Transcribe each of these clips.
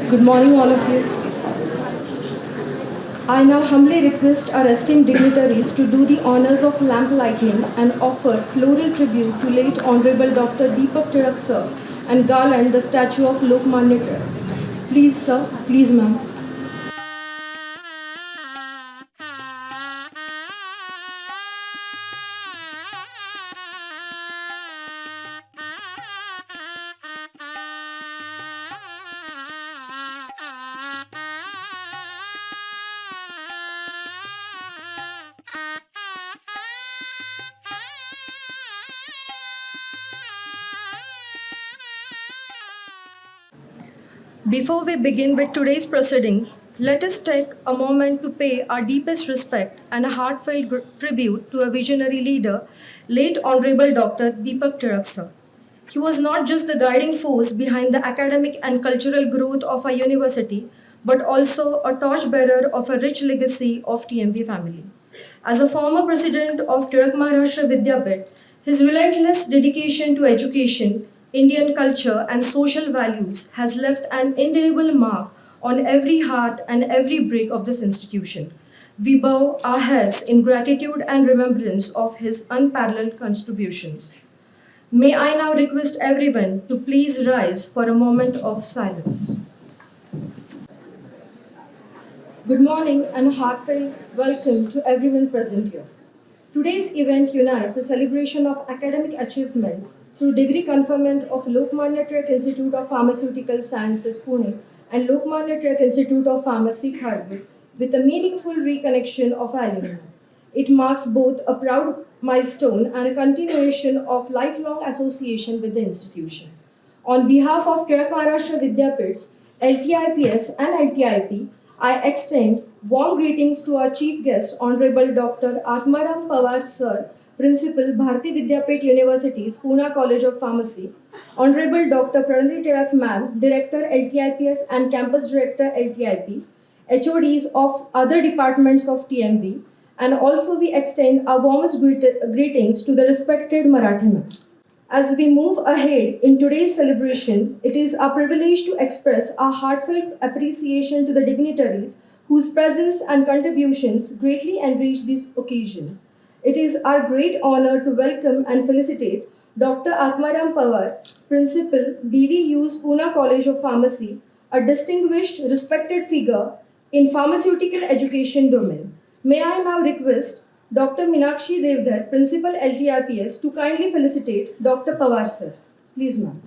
Good morning, all of you. I now humbly request our esteemed dignitaries to do the honors of lamp lighting and offer floral tribute to late Honorable Dr. Deepak Tirak sir and garland the statue of Lokmanya Tirak. Please, sir. Please, ma'am. Before we begin with today's proceedings, let us take a moment to pay our deepest respect and a heartfelt tribute to a visionary leader, late Honorable Dr. Deepak Tirak sir. He was not just the guiding force behind the academic and cultural growth of our university, but also a torchbearer of a rich legacy of TMV family. As a former president of Tirak Maharashtra Vidyapit, his relentless dedication to education, Indian culture, and social values has left an indelible mark on every heart and every brick of this institution. We bow our heads in gratitude and remembrance of his unparalleled contributions. May I now request everyone to please rise for a moment of silence. Good morning and heartfelt welcome to everyone present here. Today's event unites a celebration of academic achievement through degree conferment of Lokmanya Tirak Institute of Pharmaceutical Sciences Pune and Lokmanya Tirak Institute of Pharmacy Kharghar with a meaningful reconnection of alumni. It marks both a proud milestone and a continuation of lifelong association with the institution. On behalf of Tirak Maharashtra Vidyapits, LTIPS and LTIP, I extend warm greetings to our chief guest, Honorable Dr. Atmaram Pawar Sir, Principal, Bharati Vidyapit University's Pune College of Pharmacy, Honorable Dr. Pranati Tirak Ma'am, Director LTIPS and Campus Director LTIP, HODs of other departments of TMV, and also we extend our warmest greetings to the respected Marathi ma'am. As we move ahead in today's celebration, it is our privilege to express our heartfelt appreciation to the dignitaries whose presence and contributions greatly enrich this occasion. It is our great honor to welcome and felicitate Dr. Atmaram Pawar, Principal, BVU's Pune College of Pharmacy, a distinguished, respected figure in pharmaceutical education domain. May I now request Dr. Minakshi Devdar, Principal LTIPS, to kindly felicitate Dr. Pawar sir. Please, ma'am.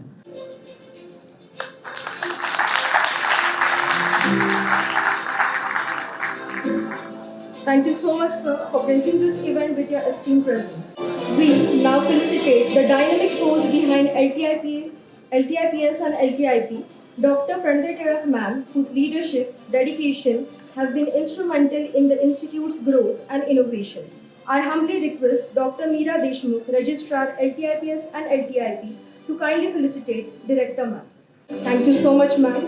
Thank you so much, sir, for gracing this event with your esteemed presence. We now felicitate the dynamic force behind LTIPS and LTIP, Dr. Pranati Tirak ma'am, whose leadership, dedication have been instrumental in the institute's growth and innovation. I humbly request Dr. Meera Deshmukh, Registrar LTIPS and LTIP, to kindly felicitate Director ma'am. Thank you so much, ma'am.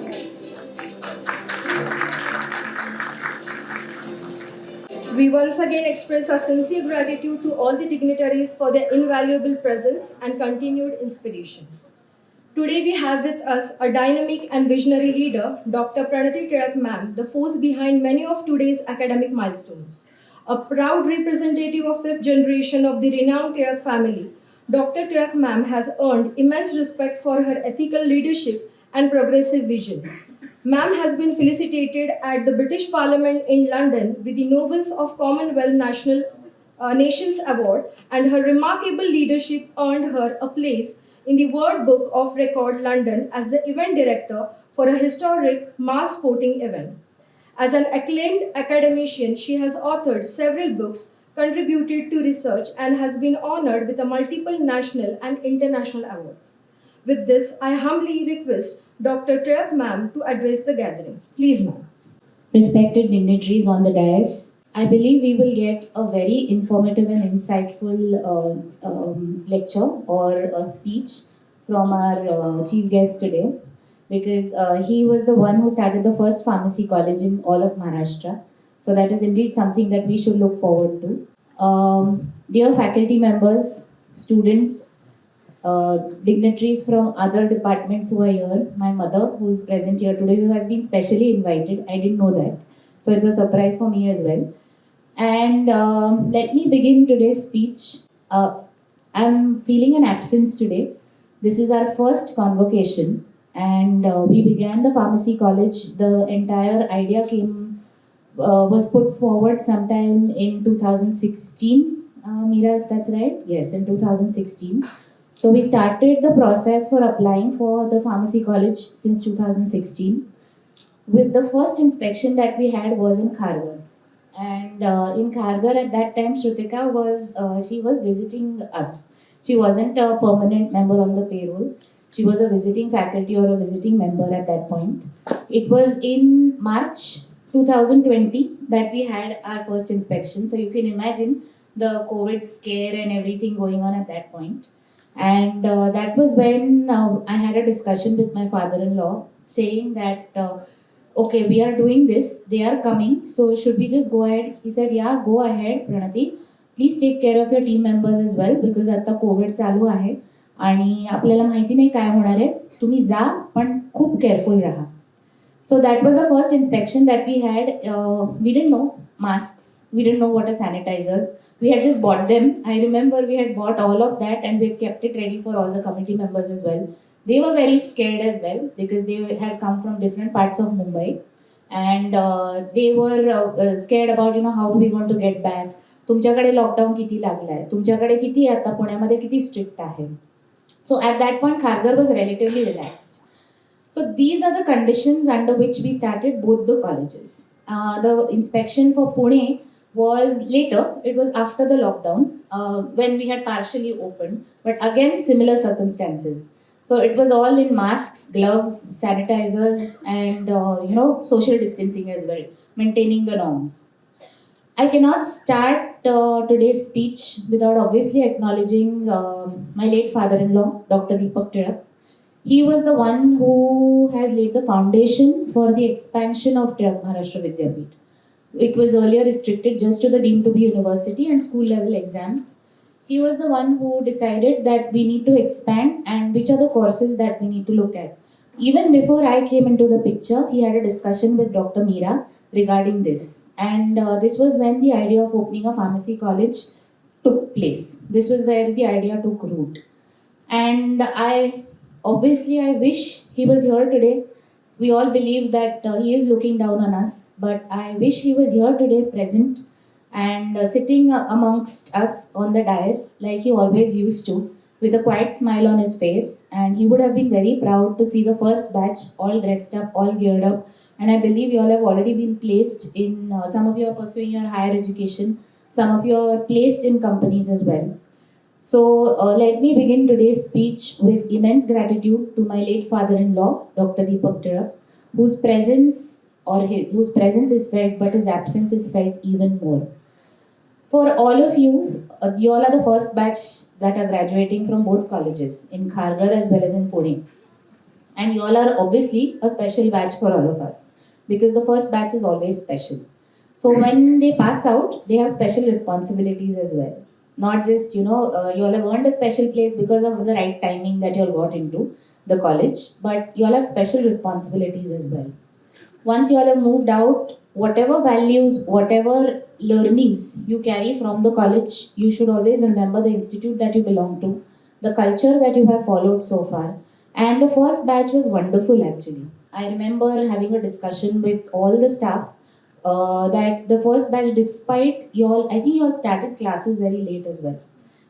We once again express our sincere gratitude to all the dignitaries for their invaluable presence and continued inspiration. Today we have with us a dynamic and visionary leader, Dr. Pranati Tirak ma'am, the force behind many of today's academic milestones. A proud representative of fifth generation of the renowned Tirak family, Dr. Tirak ma'am has earned immense respect for her ethical leadership and progressive vision. Ma'am has been felicitated at the British Parliament in London with the Nobles of Commonwealth Nations Award, and her remarkable leadership earned her a place in the World Book of Record London as the event director for a historic mass sporting event. As an acclaimed academician, she has authored several books, contributed to research, and has been honored with a multiple national and international awards. With this, I humbly request Dr. Tirak ma'am to address the gathering. Please, ma'am. Respected dignitaries on the dais, I believe we will get a very informative and insightful lecture or a speech from our chief guest today, because he was the one who started the first pharmacy college in all of Maharashtra. So that is indeed something that we should look forward to. Dear faculty members, students, dignitaries from other departments who are here. My mother, who's present here today, who has been specially invited. I didn't know that. So it's a surprise for me as well. And let me begin today's speech. I'm feeling an absence today. This is our first convocation, and we began the pharmacy college. The entire idea was put forward sometime in 2016. Meera, if that's right? Yes, in 2016. So we started the process for applying for the pharmacy college since 2016. With the first inspection that we had was in Kharghar. And in Kharghar at that time, Shrutika she was visiting us. She wasn't a permanent member on the payroll. She was a visiting faculty or a visiting member at that point. It was in March 2020 that we had our first inspection. So you can imagine the COVID scare and everything going on at that point. And that was when I had a discussion with my father-in-law saying that, okay, we are doing this, they are coming, so should we just go ahead? He said, yeah, go ahead, Pranati. Please take care of your team members as well because आता Covid चालू आहे आणि आपल्याला माहिती नाही काय होणार आहे. तुम्ही जा पण खूप केअरफुल राहा. So that was the first inspection that we had. We didn't know masks. We didn't know what are sanitizers. We had just bought them. I remember we had bought all of that and we had kept it ready for all the committee members as well. They were very scared as well because they had come from different parts of Mumbai. And they were scared about how we going to get back. तुमच्याकडे lockdown किती लागलाय, तुमच्याकडे किती आता पुण्यामध्ये किती strict आहे. So at that point Kharghar was relatively relaxed. So these are the conditions under which we started both the colleges. The inspection for Pune was later. It was after the lockdown when we had partially opened, but again similar circumstances. So it was all in masks, gloves, sanitizers, and social distancing as well, maintaining the norms. I cannot start today's speech without obviously acknowledging my late father-in-law, Dr. Deepak Tirak. He was the one who has laid the foundation for the expansion of Tirak Maharashtra Vidyapeeth. It was earlier restricted just to the deemed to be university and school level exams. He was the one who decided that we need to expand and which are the courses that we need to look at. Even before I came into the picture, he had a discussion with Dr. Meera regarding this. And this was when the idea of opening a pharmacy college took place. This was where the idea took root. And I wish he was here today. We all believe that he is looking down on us, but I wish he was here today present and sitting amongst us on the dais like he always used to, with a quiet smile on his face. And he would have been very proud to see the first batch all dressed up, all geared up. And I believe you all have already been placed in, some of you are pursuing your higher education, some of you are placed in companies as well. So let me begin today's speech with immense gratitude to my late father-in-law, Dr. Deepak Tirak, whose presence is felt, but his absence is felt even more. For all of you, you all are the first batch that are graduating from both colleges, in Kharghar as well as in Pune. And you all are obviously a special batch for all of us, because the first batch is always special. So when they pass out, they have special responsibilities as well. Not just, you all have earned a special place because of the right timing that you all got into the college, but you all have special responsibilities as well. Once you all have moved out, whatever values, whatever learnings you carry from the college, you should always remember the institute that you belong to, the culture that you have followed so far. And the first batch was wonderful actually. I remember having a discussion with all the staff that the first batch, despite I think you all started classes very late as well,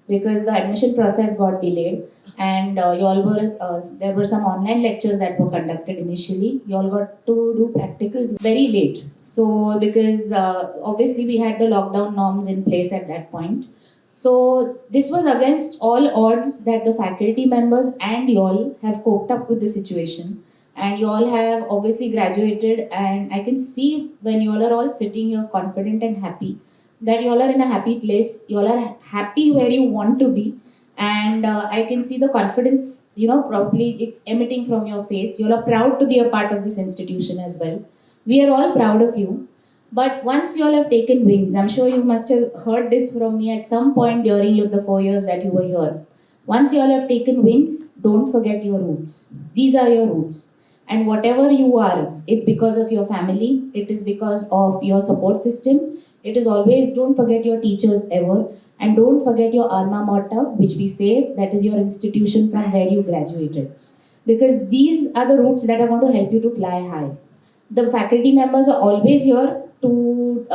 because the admission process got delayed, and there were some online lectures that were conducted initially. You all got to do practicals very late. So because obviously we had the lockdown norms in place at that point. So this was against all odds that the faculty members and you all have coped up with the situation. And you all have obviously graduated, and I can see when you all are all sitting here confident and happy that you all are in a happy place. You all are happy where you want to be, and I can see the confidence, probably it's emitting from your face. You all are proud to be a part of this institution as well. We are all proud of you. But once you all have taken wings, I'm sure you must have heard this from me at some point during the 4 years that you were here. Once you all have taken wings, don't forget your roots. These are your roots. And whatever you are, it's because of your family, it is because of your support system. It is always, don't forget your teachers ever. And don't forget your alma mater, which we say that is your institution from where you graduated. Because these are the roots that are going to help you to fly high. The faculty members are always here to,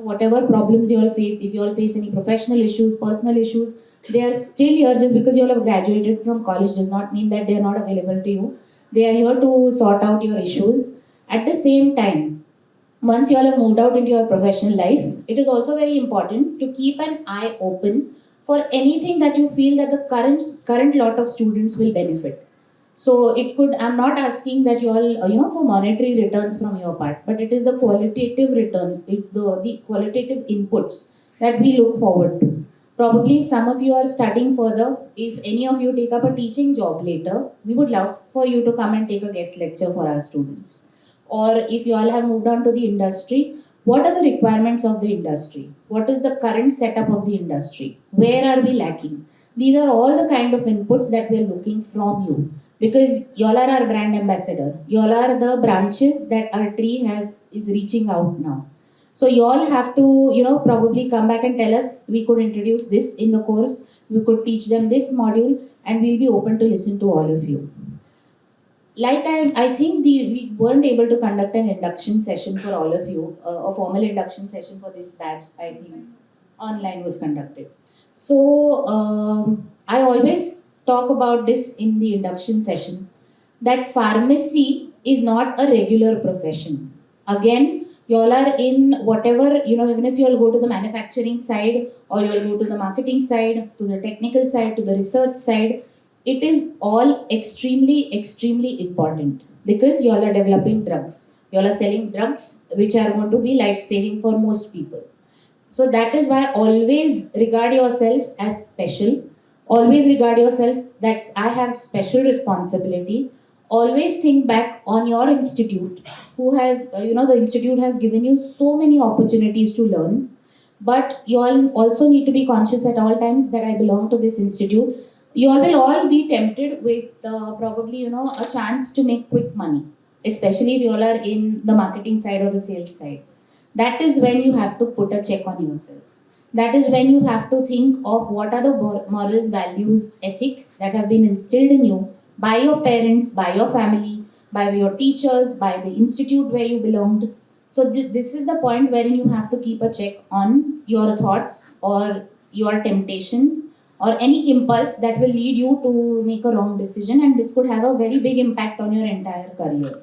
whatever problems you all face, if you all face any professional issues, personal issues, they are still here. Just because you all have graduated from college does not mean that they are not available to you. They are here to sort out your issues. At the same time, once you all have moved out into your professional life, it is also very important to keep an eye open for anything that you feel that the current lot of students will benefit. So it could, I'm not asking that you all, for monetary returns from your part, but it is the qualitative returns, the qualitative inputs that we look forward to. Probably some of you are studying further. If any of you take up a teaching job later, we would love for you to come and take a guest lecture for our students. Or if you all have moved on to the industry, what are the requirements of the industry? What is the current setup of the industry? Where are we lacking? These are all the kind of inputs that we are looking from you, because y'all are our brand ambassador. Y'all are the branches that our tree is reaching out now. So you all have to, probably come back and tell us, we could introduce this in the course, we could teach them this module, and we'll be open to listen to all of you. Like I think we weren't able to conduct an induction session for all of you, a formal induction session for this batch. I think online was conducted. So I always talk about this in the induction session, that pharmacy is not a regular profession. Again, you all are in whatever, even if you all go to the manufacturing side, or you all go to the marketing side, to the technical side, to the research side, it is all extremely important, because you all are developing drugs. You all are selling drugs which are going to be life saving for most people. So that is why always regard yourself as special. Always regard yourself that I have special responsibility. Always think back on your institute, who has, the institute has given you so many opportunities to learn. But you all also need to be conscious at all times that I belong to this institute. You all will all be tempted with probably, a chance to make quick money, especially if you all are in the marketing side or the sales side. That is when you have to put a check on yourself. That is when you have to think of what are the morals, values, ethics that have been instilled in you by your parents, by your family, by your teachers, by the institute where you belonged. So this is the point wherein you have to keep a check on your thoughts or your temptations or any impulse that will lead you to make a wrong decision, and this could have a very big impact on your entire career.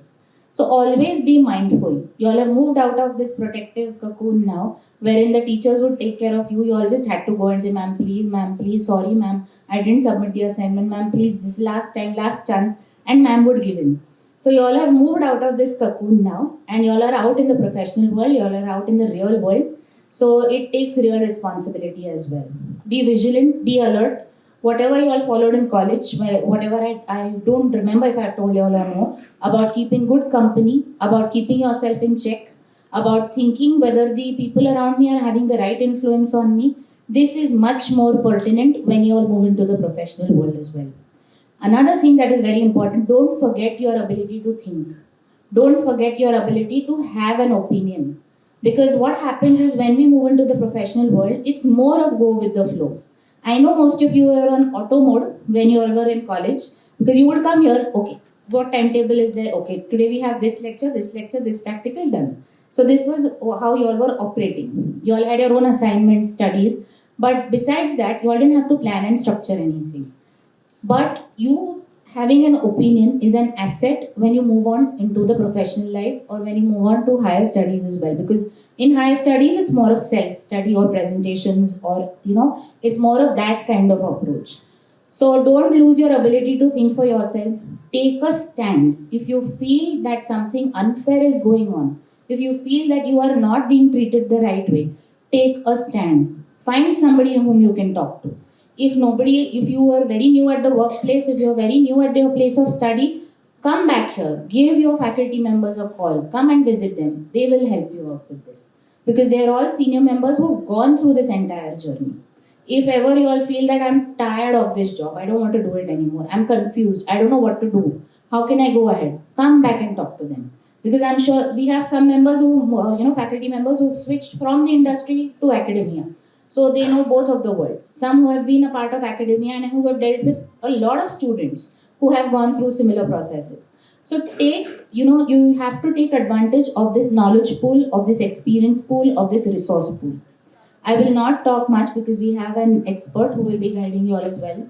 So always be mindful. You all have moved out of this protective cocoon now, wherein the teachers would take care of you. You all just had to go and say, ma'am, please, sorry, ma'am, I didn't submit the assignment, ma'am, please, this last time, last chance, and ma'am would give in. So you all have moved out of this cocoon now, and you all are out in the professional world, you all are out in the real world. So it takes real responsibility as well. Be vigilant, be alert. Whatever you all followed in college, whatever I don't remember if I've told you all or no, about keeping good company, about keeping yourself in check, about thinking whether the people around me are having the right influence on me. This is much more pertinent when you all move into the professional world as well. Another thing that is very important, don't forget your ability to think. Don't forget your ability to have an opinion. Because what happens is when we move into the professional world, it's more of go with the flow. I know most of you were on auto mode when you all were in college, because you would come here, okay, what timetable is there? Okay, today we have this lecture, this practical, done. So this was how you all were operating. You all had your own assignments, studies, but besides that, you all didn't have to plan and structure anything. But you having an opinion is an asset when you move on into the professional life or when you move on to higher studies as well, because in higher studies it's more of self study or presentations, or it's more of that kind of approach. So don't lose your ability to think for yourself. Take a stand. If you feel that something unfair is going on, if you feel that you are not being treated the right way, take a stand. Find somebody whom you can talk to. If you are very new at the workplace, if you are very new at your place of study, come back here. Give your faculty members a call. Come and visit them. They will help you out with this. Because they are all senior members who have gone through this entire journey. If ever you all feel that I'm tired of this job, I don't want to do it anymore, I'm confused, I don't know what to do, how can I go ahead? Come back and talk to them. Because I'm sure we have some members who, faculty members who switched from the industry to academia. So they know both of the worlds. Some who have been a part of academia and who have dealt with a lot of students who have gone through similar processes. So you have to take advantage of this knowledge pool, of this experience pool, of this resource pool. I will not talk much because we have an expert who will be guiding you all as well.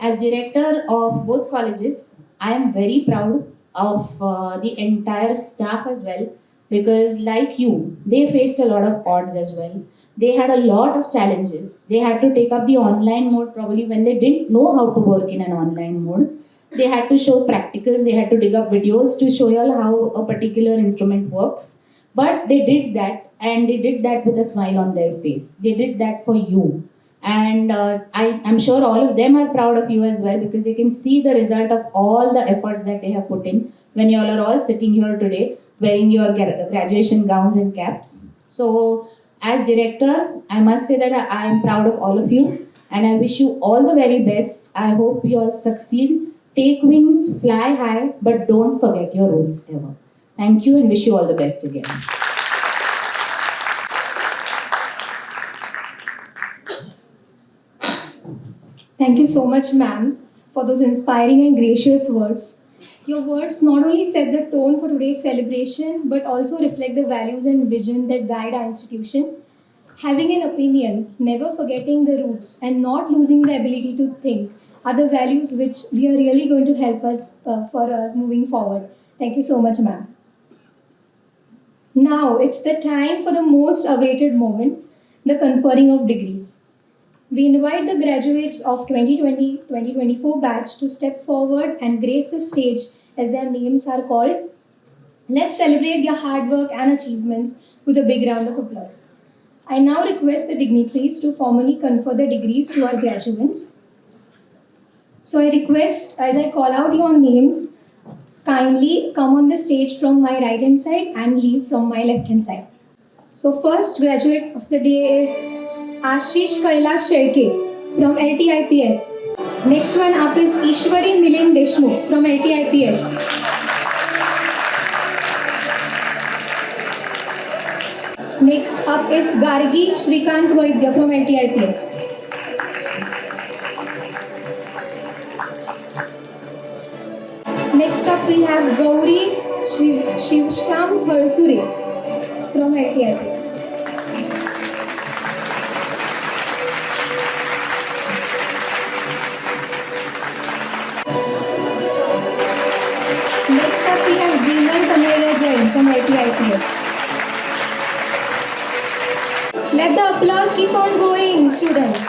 As director of both colleges, I am very proud of the entire staff as well, because, like you, they faced a lot of odds as well. They had a lot of challenges. They had to take up the online mode probably when they didn't know how to work in an online mode. They had to show practicals, they had to dig up videos to show you all how a particular instrument works. But they did that, and they did that with a smile on their face. They did that for you. And I'm sure all of them are proud of you as well, because they can see the result of all the efforts that they have put in when you all are all sitting here today wearing your graduation gowns and caps. So, as director, I must say that I am proud of all of you, and I wish you all the very best. I hope you all succeed. Take wings, fly high, but don't forget your roots ever. Thank you and wish you all the best again. Thank you so much, ma'am, for those inspiring and gracious words. Your words not only set the tone for today's celebration, but also reflect the values and vision that guide our institution. Having an opinion, never forgetting the roots, and not losing the ability to think are the values which we are really going to help us for us moving forward. Thank you so much, ma'am. Now it's the time for the most awaited moment, the conferring of degrees. We invite the graduates of 2020-2024 batch to step forward and grace the stage as their names are called. Let's celebrate their hard work and achievements with a big round of applause. I now request the dignitaries to formally confer the degrees to our graduates. So I request, as I call out your names, kindly come on the stage from my right hand side and leave from my left hand side. So first graduate of the day is Ashish Kailash Sherke from LTIPS. Next one up is Ishwari Milind Deshmukh from LTIPS. Next up is Gargi Shrikant Vaidya from LTIPS. Next up we have Gauri Shivsham Harsure from LTIPS. Next up we have Jinal Kaneria Jain from LTIPS. Let the applause keep on going, students.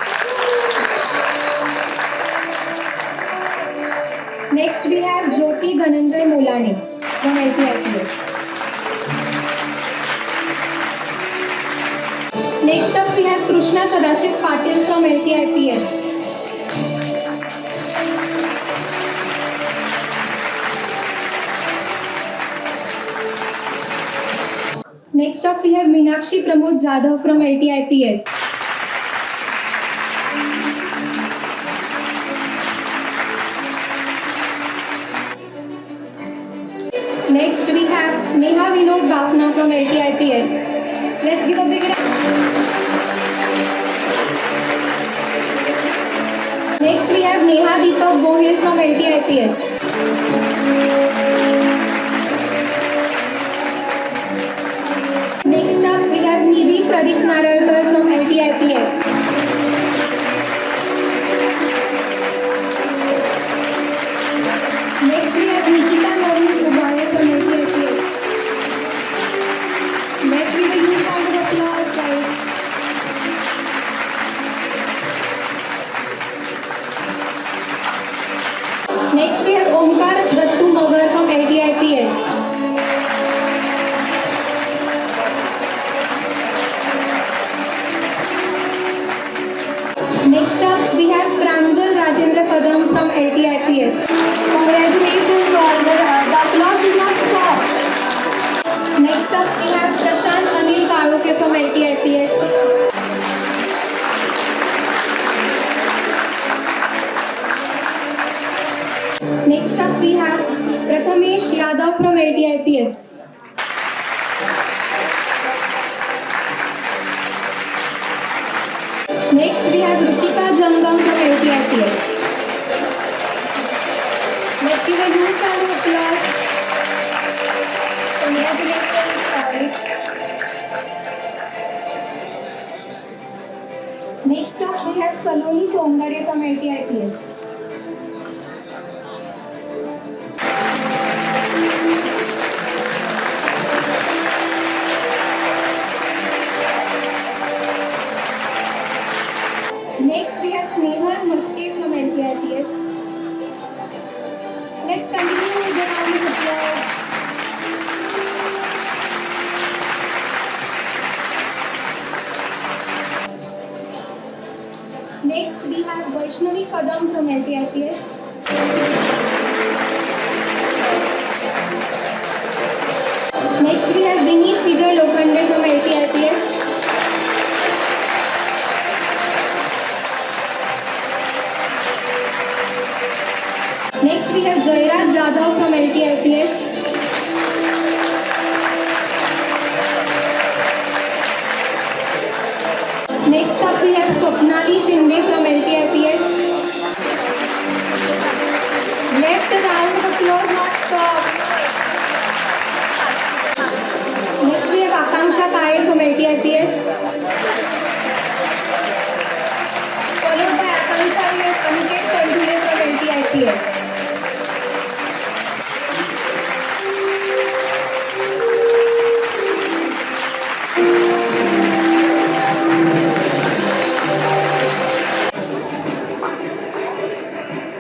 Next we have Jyoti Dhananjay Molani from LTIPS. Next up we have Krishna Sadashiv Patil from LTIPS. Next up we have Meenakshi Pramod Jadhav from LTIPS. Next we have Neha Vinod Bafna from LTIPS. Let's give a big round. Next we have Neha Deepak Gohil from LTIPS. Next up we have Nidhi Pradeep Narayakar from LTIPS. Next we have Nikita Navneet Ubaya from LTIPS. Let's give a huge round of applause, guys. Next we have Omkar Dattu Magar from LTIPS. Next up, we have Pranjal Rajendra Kadam from LTIPS. Congratulations all, the applause should not stop. Next up, we have Prashant Anil Karoke from LTIPS. Next up, we have Prathamesh Yadav from LTIPS. Next, we have Ritika Jangam from LTIPS. Let's give a huge round of applause. Congratulations, all. Next up, we have Saloni Songade from LTIPS. Next, we have Snehal Maske from LTIPS. Let's continue with the round of applause. Next, we have Vaishnavi Kadam from LTIPS. Next, we have Vineet Vijay Lokhande from LTIPS. Next, we have Jairaj Jadhav from LTIPS. Next up, we have Swapnali Shinde from LTIPS. Let the round of applause not stop. Next, we have Akanksha Kare from LTIPS. Followed by Akanksha, we have Aniket Kandule from LTIPS.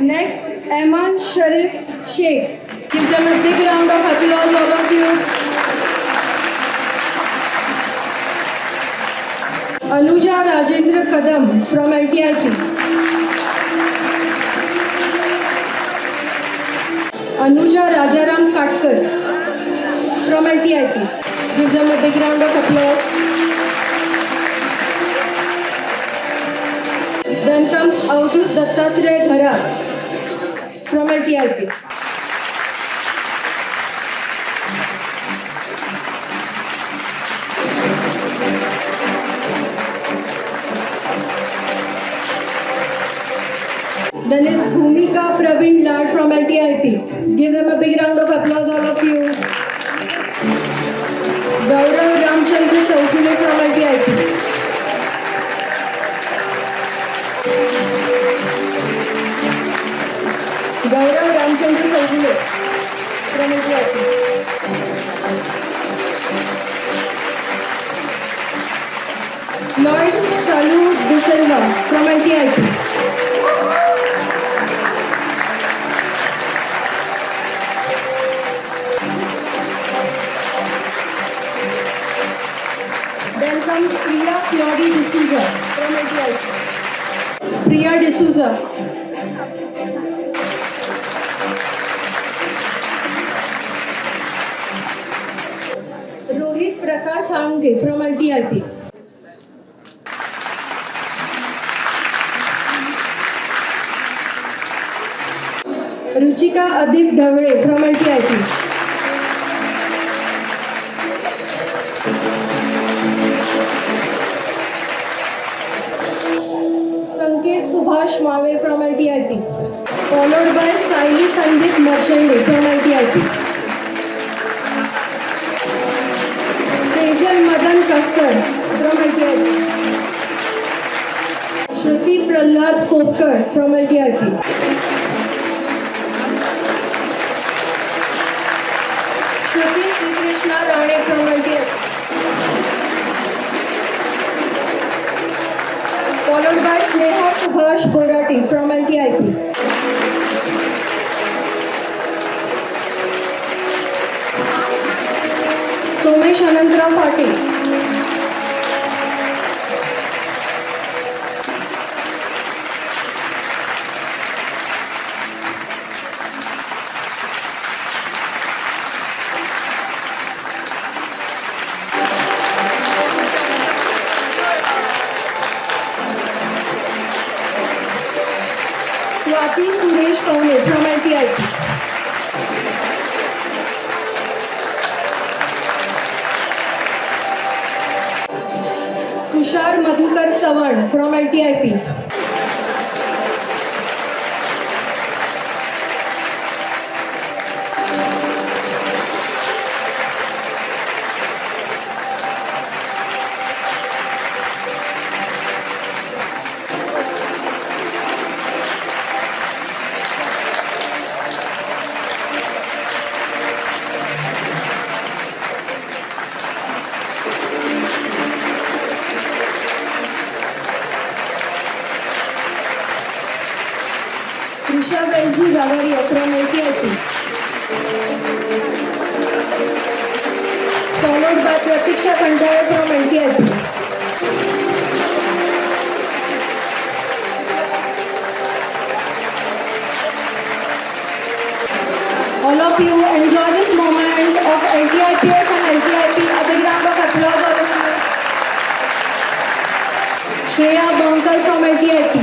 Next, Eman Sharif Sheikh. Give them a big round of applause, all of you. Anuja Rajendra Kadam from LTIP. Anuja Rajaram Katkar from LTIP. Give them a big round of applause. Then comes Avdut Dattatreya Ghara from LTIP. Then is Bhumika Praveen Lad from LTIP. Give them a big round of applause, all of you. Gaurav Ramchandra Chowgule from LTIP. Gaurav Ramchandra Chowgule from LTIP. Lloyd Salu De Silva from LTIP. Then comes Priya Claudie D'Souza from LTIP. Priya D'Souza. Rohit Prakash Saunge from LTIP. Ruchika Adip Davre from LTIP. Sanket Subhash Mave from LTIP. Followed by Saili Sandeep Marchande from LTIP. Sejal Madan Kaskar from LTIP. Shruti Prahlad Kopkar from LTIP. Shruti Sri Krishna Rane from LTIP. Followed by Sneha Subhash Borati from LTIP. Somesh Anantra Patil. Swati Suresh Paune from LTIP. Savan from LTIP. Risha Velji Ravaria from LTIP. Followed by Pratiksha Kandaya from LTIP. All of you enjoy this moment of LTIPS and LTIP. A big round of applause all of you. Shreya Bankal from LTIP.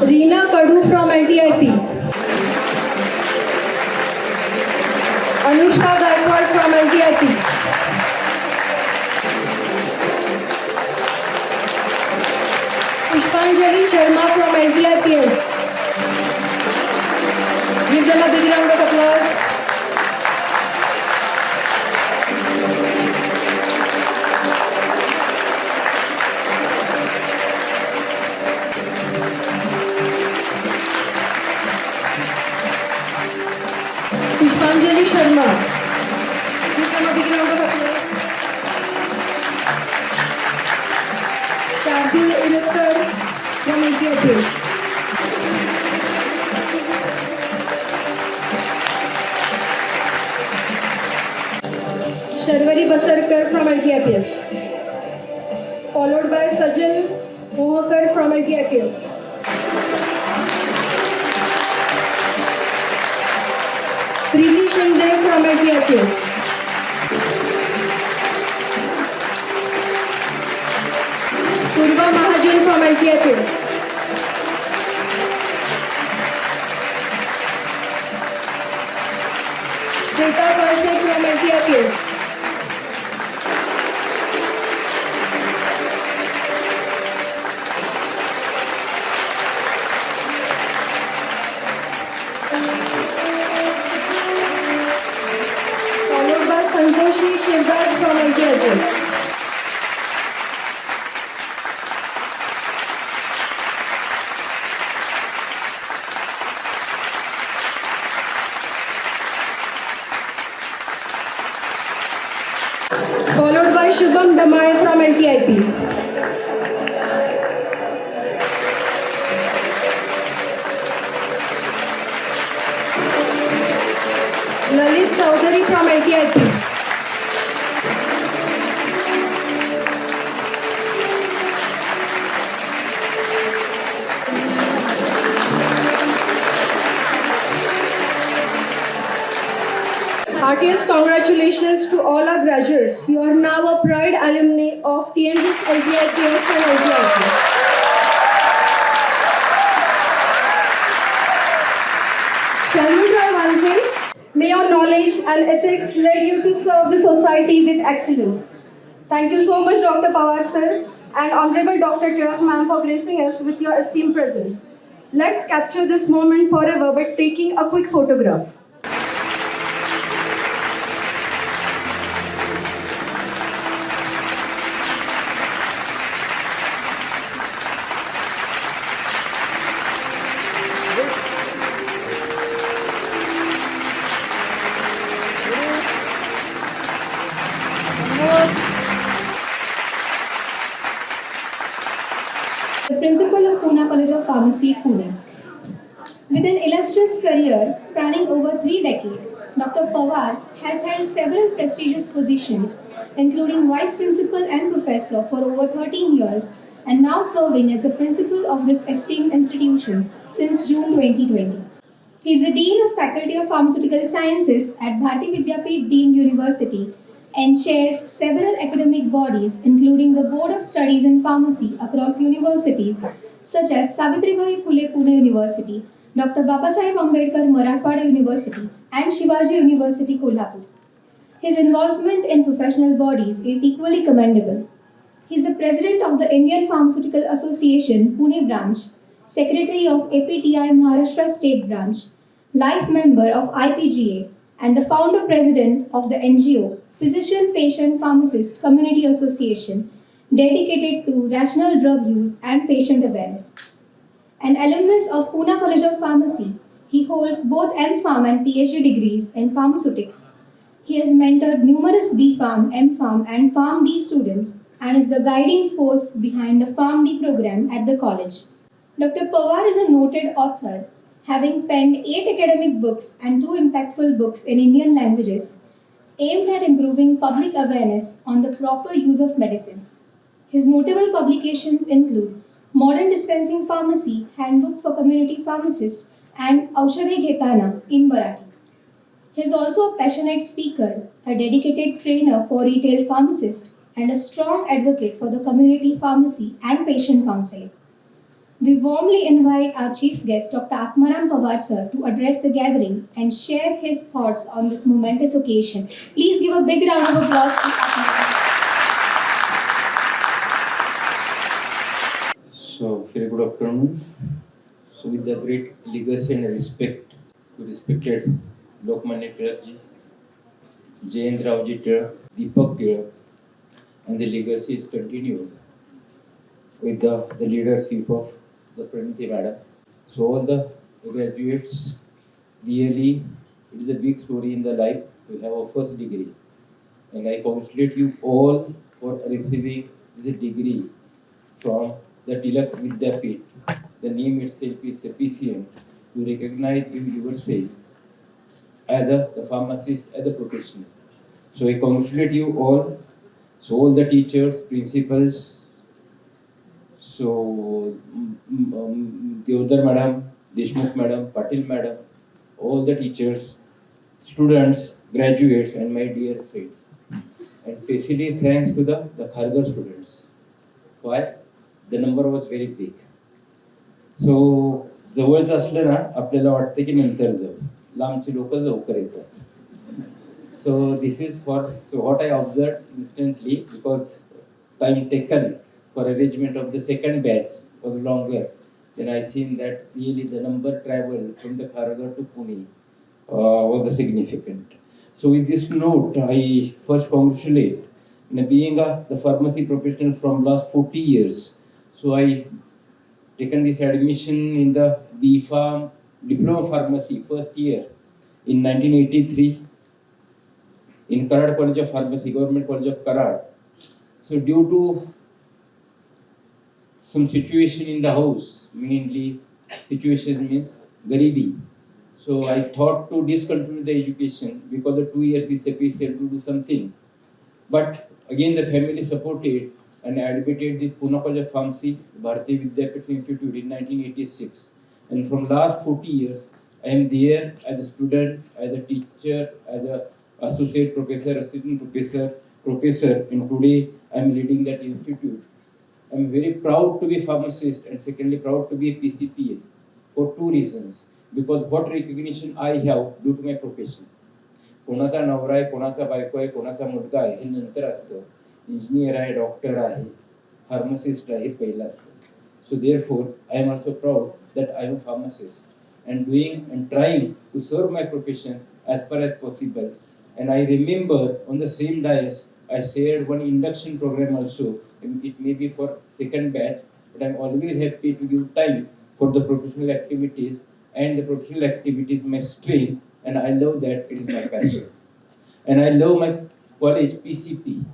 Reena Kadu from LTIP. Anushka Gaikwad from LTIP. Pushpanjali Sharma from LTIPS. Give them a big round of applause. Pushpanjali Sharma. Give them a big round of applause. Shardul Ilakkar from LTIPS. Sharvari Basarkar from LTIPS. Followed by Sajal Mohakar from LTIPS. Preeti Shinde from LTIPS. Purva Mahajan from LTIPS. Shweta Parse from LTIPS. Followed by Santoshi Shivdas from LTIPS. Followed by Shubham Damai from LTIP. Lalit Chaudhary from LTIP. Heartiest congratulations to all our graduates. You are now a proud alumni of TNV's LTIPS and LTIP. Shall we try one thing? May your knowledge and ethics lead you to serve the society with excellence. Thank you so much, Dr. Pawar sir and Honorable Dr. Tirak ma'am for gracing us with your esteemed presence. Let's capture this moment forever by taking a quick photograph. The principal of Pune College of Pharmacy, Pune. With an illustrious career spanning over 3 decades, Dr. Pawar has held several prestigious positions, including Vice Principal and Professor for over 13 years, and now serving as the Principal of this esteemed institution since June 2020. He is the Dean of Faculty of Pharmaceutical Sciences at Bharati Vidyapeeth Deemed University and chairs several academic bodies, including the Board of Studies in Pharmacy across universities such as Savitribai Phule Pune University, Dr. Babasaheb Ambedkar Marathwada University, and Shivaji University Kolhapur. His involvement in professional bodies is equally commendable. He is the president of the Indian Pharmaceutical Association Pune branch, secretary of APTI Maharashtra State branch, life member of IPGA, and the founder president of the NGO Physician Patient Pharmacist Community Association, dedicated to rational drug use and patient awareness. An alumnus of Pune College of Pharmacy, he holds both M.Pharm and PhD degrees in pharmaceutics. He has mentored numerous B.Pharm, M.Pharm, and PharmD students and is the guiding force behind the PharmD program at the college. Dr. Pawar is a noted author, having penned 8 academic books and 2 impactful books in Indian languages aimed at improving public awareness on the proper use of medicines. His notable publications include Modern Dispensing Pharmacy, Handbook for Community Pharmacists, and Aushadhe Ghetana in Marathi. He is also a passionate speaker, a dedicated trainer for retail pharmacists, and a strong advocate for the community pharmacy and patient counseling. We warmly invite our chief guest, Dr. Atmaram Pawar sir, to address the gathering and share his thoughts on this momentous occasion. Please give a big round of applause to Atmaram. So, very good afternoon. So, with the great legacy and respect to respected Lokmanya Tilak ji, Jayendra Raoji Tilak, Deepak Tilak, and the legacy is continued with the leadership of the Praniti Madam. So, all the graduates, really, it is a big story in the life to have a first degree. And I congratulate you all for receiving this degree from the Tilak Vidyapith. The name itself is sufficient to recognize you yourself as the pharmacist, as a professional. So I congratulate you all. So all the teachers, principals, so Deodar Madam, Deshmukh Madam, Patil Madam, all the teachers, students, graduates, and my dear friends. And especially thanks to the Kharghar students. Why? The number was very big. सो जवळच असलं ना आपल्याला वाटतं की नंतर जाऊ, लांबची लोक लवकर येतात. So this is for so what I observe instantly because time taken for arrangement of the second batch was longer than I seen that really the number travel from the Kharghar to Pune was significant. So with this note, I first congratulate being the pharmacy professional from last 40 years. So I taken this admission in the B.Pharm Diploma Pharmacy first year in 1983 in Karad College of Pharmacy, Government College of Karad. So due to some situation in the house, mainly situations means garibi. So I thought to discontinue the education because the 2 years is sufficient to do something. But again the family supported and admitted this Pune College of Pharmacy, Bharatiya Vidyapith Institute in 1986. And from last 40 years, I am there as a student, as a teacher, as a associate professor, assistant professor, and today I am leading that institute. I am very proud to be a pharmacist and secondly proud to be a PCPA for 2 reasons. Because what recognition I have due to my profession. कोणाचा नवरा आहे, कोणाचा बायको आहे, कोणाचा मुलगा आहे हे नंतर असतं. इंजिनियर आहे, डॉक्टर आहे, फार्मासिस्ट आहे, पहिला असतं. So therefore, I am also proud that I am a pharmacist and doing and trying to serve my profession as far as possible. And I remember on the same dais, I shared one induction program also. It may be for second batch, but I am always happy to give time for the professional activities. And the professional activities my strength, and I love that, it is my passion. And I love my college PCP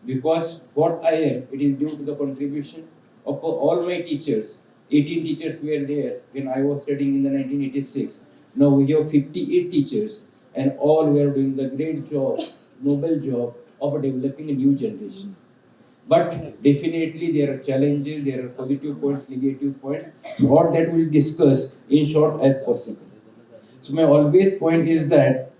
because what I am, it is due to the contribution of all my teachers. 18 teachers were there when I was studying in the 1986. Now we have 58 teachers and all were doing the great job, noble job of developing a new generation. But definitely there are challenges, there are positive points, negative points. What that we'll discuss in short as possible. So my always point is that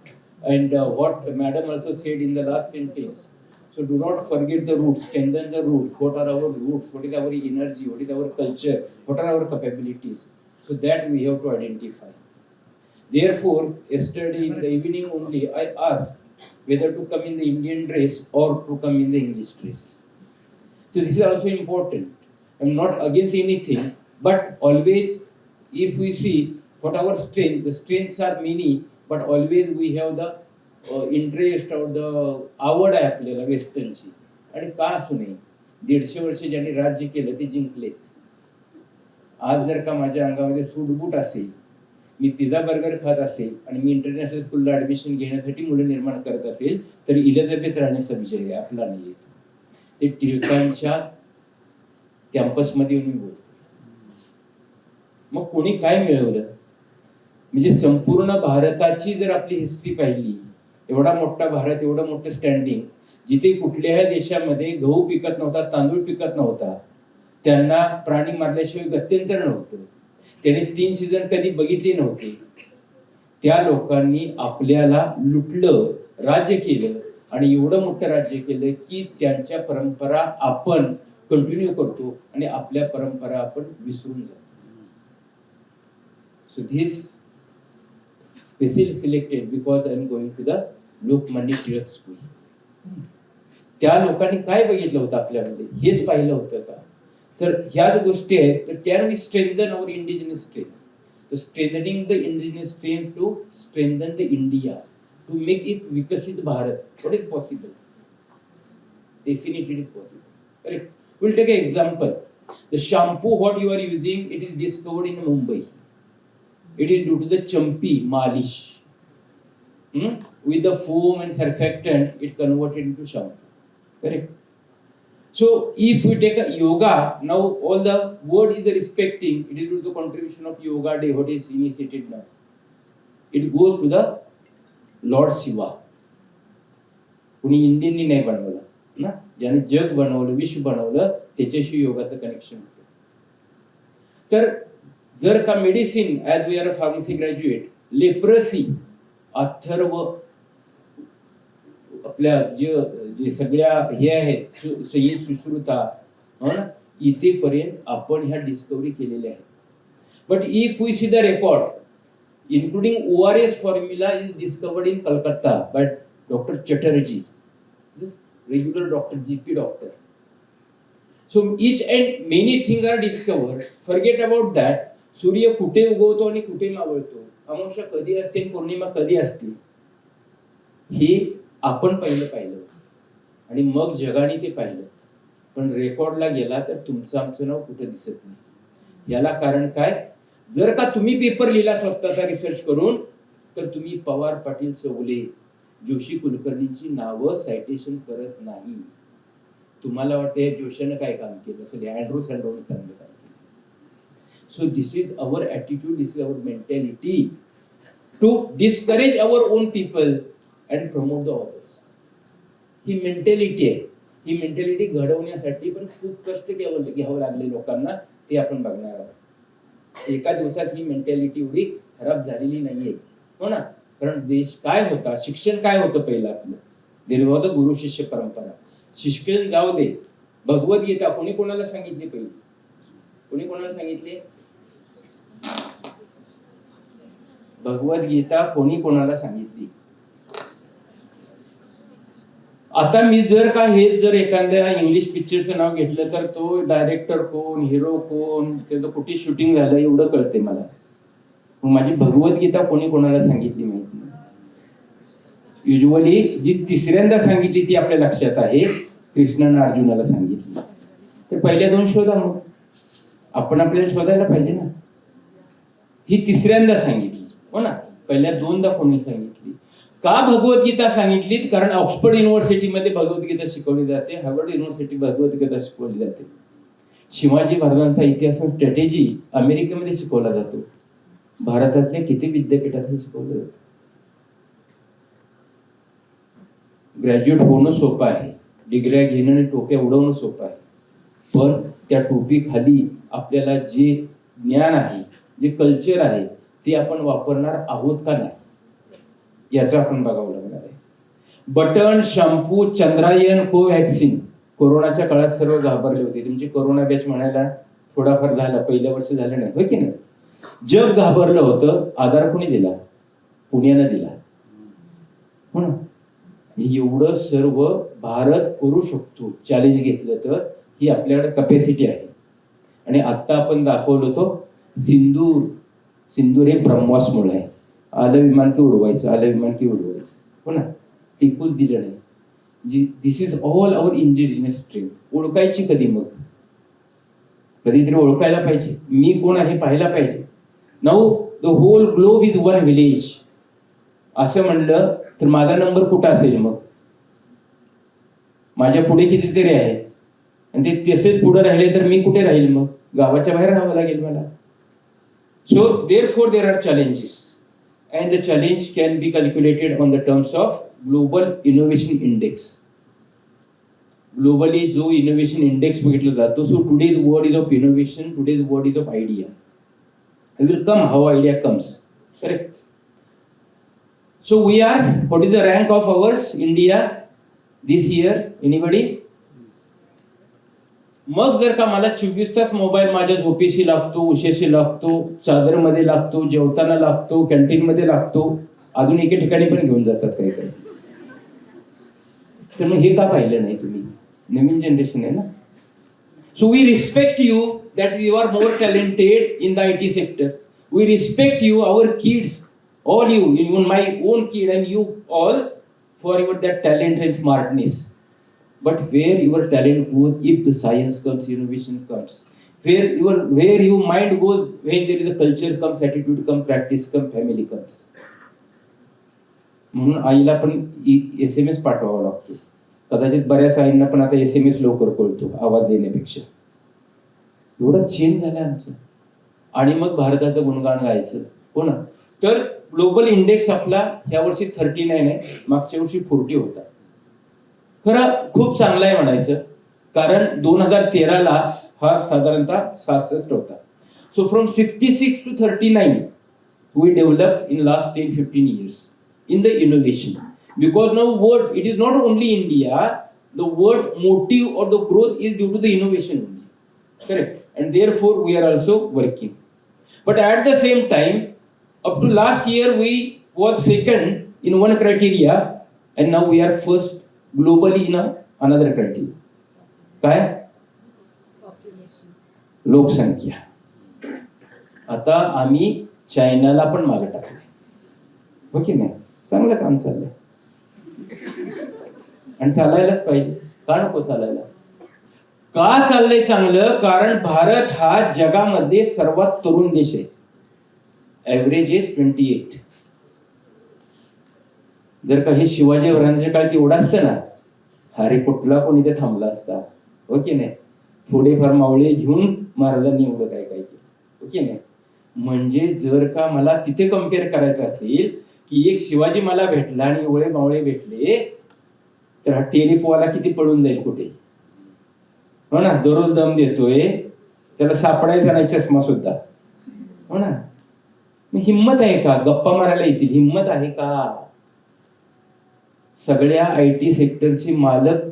And what Madam also said in the last sentence. So do not forget the roots, strengthen the roots. What are our roots? What is our energy? What is our culture? What are our capabilities? So that we have to identify. Therefore, yesterday in the evening only, I asked whether to come in the Indian dress or to come in the English dress. So this is also important. I'm not against anything, but always if we see what our strength, the strengths are many, but always we have the interest और the आवड आहे आपल्याला वेस्टर्नची. आणि का असू नये, 150 वर्ष ज्यांनी राज्य केलं ते जिंकलेत. आज जर का माझ्या अंगामध्ये सूटबूट असेल, मी पिझ्झा बर्गर खात असेल आणि मी इंटरनॅशनल स्कूलला ऍडमिशन घेण्यासाठी मुलं निर्माण करत असेल तर इलिझाबेथ राणीचा विजय आहे, आपला नाही येतो. ते टिळकांच्या कॅम्पसमध्ये येऊन बोल. मग कोणी काय मिळवलं, म्हणजे संपूर्ण भारताची जर आपली हिस्ट्री पाहिली, एवढा मोठा भारत, एवढं मोठं स्टँडिंग, जिथे कुठल्याही देशामध्ये गहू पिकत नव्हता, तांदूळ पिकत नव्हता, त्यांना प्राणी मारल्याशिवाय गत्यंतर नव्हतं, त्यांनी 3 सीझन कधी बघितले नव्हते, त्या लोकांनी आपल्याला लुटलं, राज्य केलं आणि एवढं मोठं राज्य केलं की त्यांच्या परंपरा आपण कंटिन्यू करतो आणि आपल्या परंपरा आपण विसरून जातो. So this specially selected because I am going to the Lokmanya Tilak school. त्या लोकांनी काय बघितलं होतं आपल्यामध्ये, हेच पाहिलं होतं का? तर ह्याच गोष्टी आहेत. तर can we strengthen our indigenous strength, to strengthening the indigenous strength to strengthen the India, to make it विकसित Bharat. What is possible? Definitely it is possible. Correct. We'll take an example. The shampoo what you are using, it is discovered in Mumbai. It is due to the champi malish. With the foam and surfactant, it converted into shampoo. Correct. So if we take a yoga, now all the world is respecting, it is due to the contribution of yoga day, what is initiated now. It goes to the Lord Shiva. कुणी इंडियननी नाही बनवलं ना, ज्याने जग बनवलं, विश्व बनवलं, त्याच्याशी योगाचं connection होतं. तर जर का medicine, as we are a pharmacy graduate, leprosy, Atharva, आपल्या जे सगळ्या हे आहेत, संहित सुश्रुता, इथेपर्यंत आपण ह्या डिस्कवरी केलेल्या आहेत. But if we see the record, including ORS formula is discovered in Calcutta by Dr. Chatterjee, this regular doctor, GP doctor. So each and many things are discovered. Forget about that. सूर्य कुठे उगवतो आणि कुठे मावळतो, अमावस्या कधी असते आणि पौर्णिमा कधी असते, हे आपण पाहिलं आणि मग जगाने ते पाहिलं. पण रेकॉर्डला गेला तर तुमचं आमचं नाव कुठे दिसत नाही. याला कारण काय? जर का तुम्ही पेपर लिहिला स्वतःचा रिसर्च करून, तर तुम्ही पवार, पाटील, चौगुले, जोशी कुलकर्णींची नावं सायटेशन करत नाही. तुम्हाला वाटतं जोशीनं काय काम केलं असेल, अँड्रू सँडोने चांगलं काम केलं. So this is our attitude, this is our mentality to discourage our own people and promote the others. ही मेंटॅलिटी आहे. ही मेंटॅलिटी घडवण्यासाठी पण खूप कष्ट घ्यावं लागले लोकांना, ते आपण बघणार आहोत. एका दिवसात ही मेंटॅलिटी एवढी खराब झालेली नाहीये, हो ना. कारण देश काय होता, शिक्षण काय होतं पहिलं आपलं, देर वॉज द गुरु शिष्य परंपरा. शिक्षण जाऊ दे, भगवद्गीता कोणी कोणाला सांगितली पहिली? कोणी कोणाला सांगितली भगवद्गीता? कोणी कोणाला सांगितली? आता मी जर का हे जर एखाद्या इंग्लिश पिक्चरचं नाव घेतलं तर तो डायरेक्टर कोण, हिरो कोण, त्याचं कुठे शूटिंग झालं एवढं कळते मला. मग माझी भगवद्गीता कोणी कोणाला सांगितली माहिती नाही. युजली जी तिसऱ्यांदा सांगितली ती आपल्या लक्षात आहे, कृष्णानं अर्जुनाला सांगितली. तर पहिल्या 2 शोधा, मग आपण आपल्याला शोधायला पाहिजे ना. ही तिसऱ्यांदा सांगितली, हो ना. पहिल्या 2दा कोणी सांगितली? का भगवद्गीता सांगितलीत? कारण ऑक्सफर्ड युनिव्हर्सिटीमध्ये भगवद्गीता शिकवली जाते, हार्वर्ड युनिव्हर्सिटी भगवद्गीता शिकवली जाते. शिवाजी महाराजांचा इतिहास स्ट्रॅटेजी अमेरिकेमध्ये शिकवला जातो, भारतातल्या किती विद्यापीठात शिकवलं जातं. ग्रॅज्युएट होणं सोपं आहे, डिग्र्या घेणं आणि टोप्या उडवणं सोपं आहे, पण त्या टोपी खाली आपल्याला जे ज्ञान आहे, जे कल्चर आहे, ते आपण वापरणार आहोत का नाही, याचं आपण बघावं लागणार आहे. Button, shampoo, Chandrayaan, Covaxin. कोरोनाच्या काळात सर्व घाबरले होते. तुमची कोरोना बॅच म्हणायला थोडाफार झाला, पहिल्या वर्ष झालं नाही, होय की नाही? जग घाबरलं होतं. आधार कोणी दिला? पुण्यानं दिला, हो ना. एवढं सर्व भारत करू शकतो चॅलेंज घेतलं तर. ही आपल्याकडे कपॅसिटी आहे. आणि आत्ता आपण दाखवलं तो सिंदूर हे ब्रह्मोसमुळे आहे. आलं विमान की उडवायचं, आलं विमान की उडवायचं, हो ना. टिकून दिलं नाही. This is all our indigenous strength. ओळखायची कधी? मग कधीतरी ओळखायला पाहिजे. मी कोण आहे पाहायला पाहिजे. Now the whole globe is one village असं म्हणलं तर माझा नंबर कुठं असेल? मग माझ्या पुढे कितीतरी आहेत आणि ते तसेच पुढे राहिले तर मी कुठे राहील? मग गावाच्या बाहेर राहावं लागेल मला. So therefore there are challenges and the challenge can be calculated on the terms of global innovation index. Globally जो इनोव्हेशन इंडेक्स बघितला जातो. So today's word is of innovation, today's word is of idea. It will come how idea comes, correct? So we are, what is the rank of ours, India, this year? Anybody? मग जर का मला 24 तास mobile माझ्या झोपेशी लागतो, उशेशी लागतो, चादरमध्ये लागतो, जेवताना लागतो, कॅन्टीनमध्ये लागतो, अजून एके ठिकाणी पण घेऊन जातात काही काही. तर मग हे का पाहिलं नाही तुम्ही? नवीन जनरेशन आहे ना. So we respect you that you are more talented in the IT sector. We respect you, our kids, all you, even my own kid and you all, for your that talent and smartness. But where your talent goes, if the science comes, innovation comes. Where your mind goes, when there is a culture comes, attitude comes, practice comes, family comes. म्हणून आईला पण SMS पाठवावा लागतो. कदाचित बऱ्याच आईंना पण आता SMS लवकर कळतो आवाज देण्यापेक्षा. एवढं चेंज झालं आमचं. आणि मग भारताचं गुणगान गायचं, हो ना. तर ग्लोबल इंडेक्स आपला ह्या वर्षी 39 आहे, मागच्या वर्षी 40 होता. खरं खूप चांगला आहे म्हणायचं, कारण 2013ला हा साधारणतः 66 होता. So from 66 to 39 we developed in last 10-15 years in the innovation. Because now it is not only India, the word motive or the growth is due to the innovation only. Correct? And therefore we are also working. But at the same time, up to last year we was second in one criteria and now we are first globally in another criteria. काय? लोकसंख्या. आता आम्ही चायनाला पण मागे टाकले, हो की नाही? चांगलं काम चाललंय आणि चालायलाच पाहिजे. का नको चालायला? का चाललंय चांगलं? कारण भारत हा जगामध्ये सर्वात तरुण देश आहे. Average age 28. जर का हे शिवाजी महाराजांच्या काळात एवढं असतं ना, अरे कुठला कोणी ते थांबला असता, हो की नाही? थोडेफार मावळे घेऊन महाराजांनी एवढं काय काय केलं, हो की नाही? म्हणजे जर का मला तिथे कम्पेअर करायचं असेल की एक शिवाजी मला भेटला आणि एवढे मावळे भेटले, तर हा टेरिपवाला किती पळून जाईल कुठे, हो ना. दररोज दम देतोय, त्याला सापडायचा नाही चष्मा सुद्धा, हो ना. मग हिंमत आहे का? गप्पा मारायला येतील, हिंमत आहे का? सगळ्या IT सेक्टरचे मालक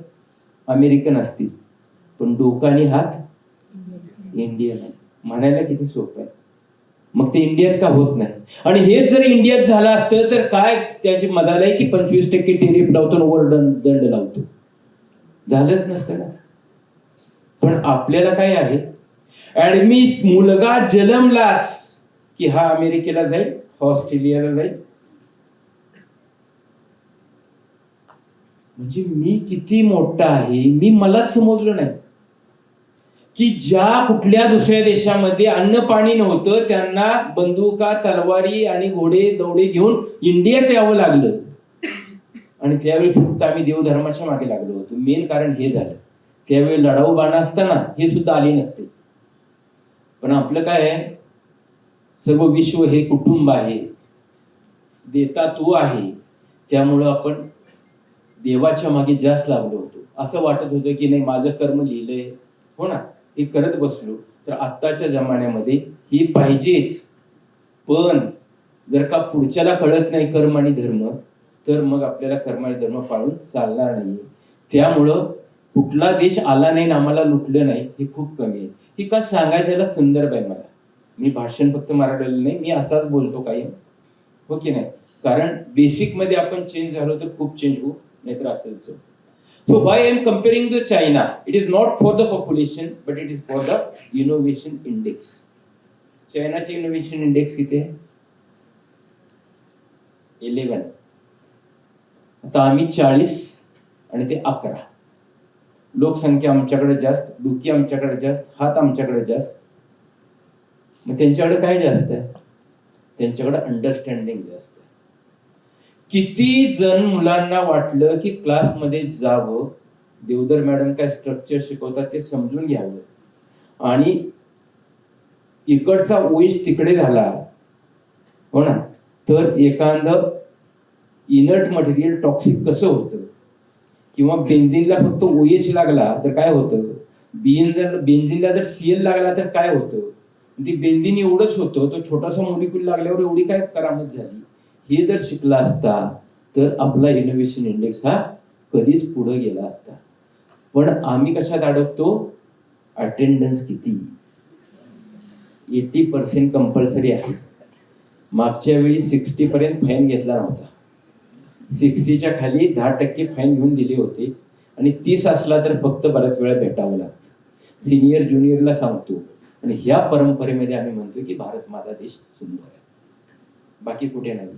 अमेरिकन असतील, पण डोका आणि हात इंडियन आहे. म्हणायला किती सोपं आहे. मग ते इंडियात का होत नाही? आणि हेच जर इंडियात झालं असतं तर काय त्याची मदाल आहे की 25% टेरिफ लावतो आणि वर दंड लावतो? झालंच नसतं ना. पण आपल्याला काय आहे, मुलगा जन्मलाच की हा अमेरिकेला जाईल, ऑस्ट्रेलियाला जाईल. म्हणजे मी किती मोठा आहे मी मलाच समजलं नाही की ज्या कुठल्या दुसऱ्या देशामध्ये अन्न पाणी नव्हतं, त्यांना बंदुका, तलवारी आणि घोडे दौडे घेऊन इंडियात यावं लागलं. आणि त्यावेळी फक्त आम्ही देवधर्माच्या मागे लागलो होतो. मेन कारण हे झालं, त्यावेळी लढाऊ बाण असताना हे सुद्धा आले नसते. पण आपलं काय आहे, सर्व विश्व हे कुटुंब आहे, देता तू आहे. त्यामुळं आपण देवाच्या मागे जास्त लागलो होतो. असं वाटत होतं की नाही माझं कर्म लिहिलंय, हो ना, हे करत बसलो तर आत्ताच्या जमान्यामध्ये हे पाहिजेच. पण जर का पुढच्याला कळत नाही कर्म आणि धर्म, तर मग आपल्याला कर्म आणि धर्म पाळून चालणार नाही. त्यामुळं कुठला देश आला नाही आणि आम्हाला लुटलं नाही हे खूप कमी आहे. ही का सांगायच्याला संदर्भ आहे मला. मी भाषण फक्त मराठीला नाही, मी असाच बोलतो कायम, हो की नाही. कारण बेसिक मध्ये आपण चेंज झालो तर खूप चेंज होऊ, नाहीतर असंच. So why I am comparing the China? It is not for the population, but it is for the innovation index. चायनाचे इनोव्हेशन इंडेक्स किती आहे? 11. आता आम्ही 40 आणि ते 11. लोकसंख्या आमच्याकडे जास्त, डोकी आमच्याकडे जास्त, हात आमच्याकडे जास्त. मग त्यांच्याकडे काय जास्त आहे? त्यांच्याकडे अंडरस्टँडिंग जास्त आहे. किती जण मुलांना वाटलं की क्लासमध्ये जावं, देवधर मॅडम काय स्ट्रक्चर शिकवतात ते समजून घ्यावं, आणि इकडचा ओएच तिकडे झाला, हो ना, तर एखादं इनर्ट मटेरियल टॉक्सिक कसं होतं, किंवा बेन्झिनला फक्त ओएच लागला तर काय होतं, बेन्झिनला जर सीएल लागला तर काय होतं, ती बेन्झिन एवढंच होतं, तो छोटासा मोलिक्यूल लागल्यावर एवढी काय करामत झाली. हे जर शिकला असता तर आपला इनोव्हेशन इंडेक्स हा कधीच पुढे गेला असता. पण आम्ही कशात अडकतो? अटेंडन्स किती, 80% कंपल्सरी आहे. मागच्या वेळी 60 पर्यंत फाईन घेतला नव्हता, 60च्या खाली 10% फाईन घेऊन दिले होते, आणि 30 असला तर फक्त बऱ्याच वेळा भेटावं लागतं. सिनियर ज्युनियरला सांगतो. आणि ह्या परंपरेमध्ये आम्ही म्हणतो की भारत माझा देश सुंदर आहे, बाकी कुठे नाही.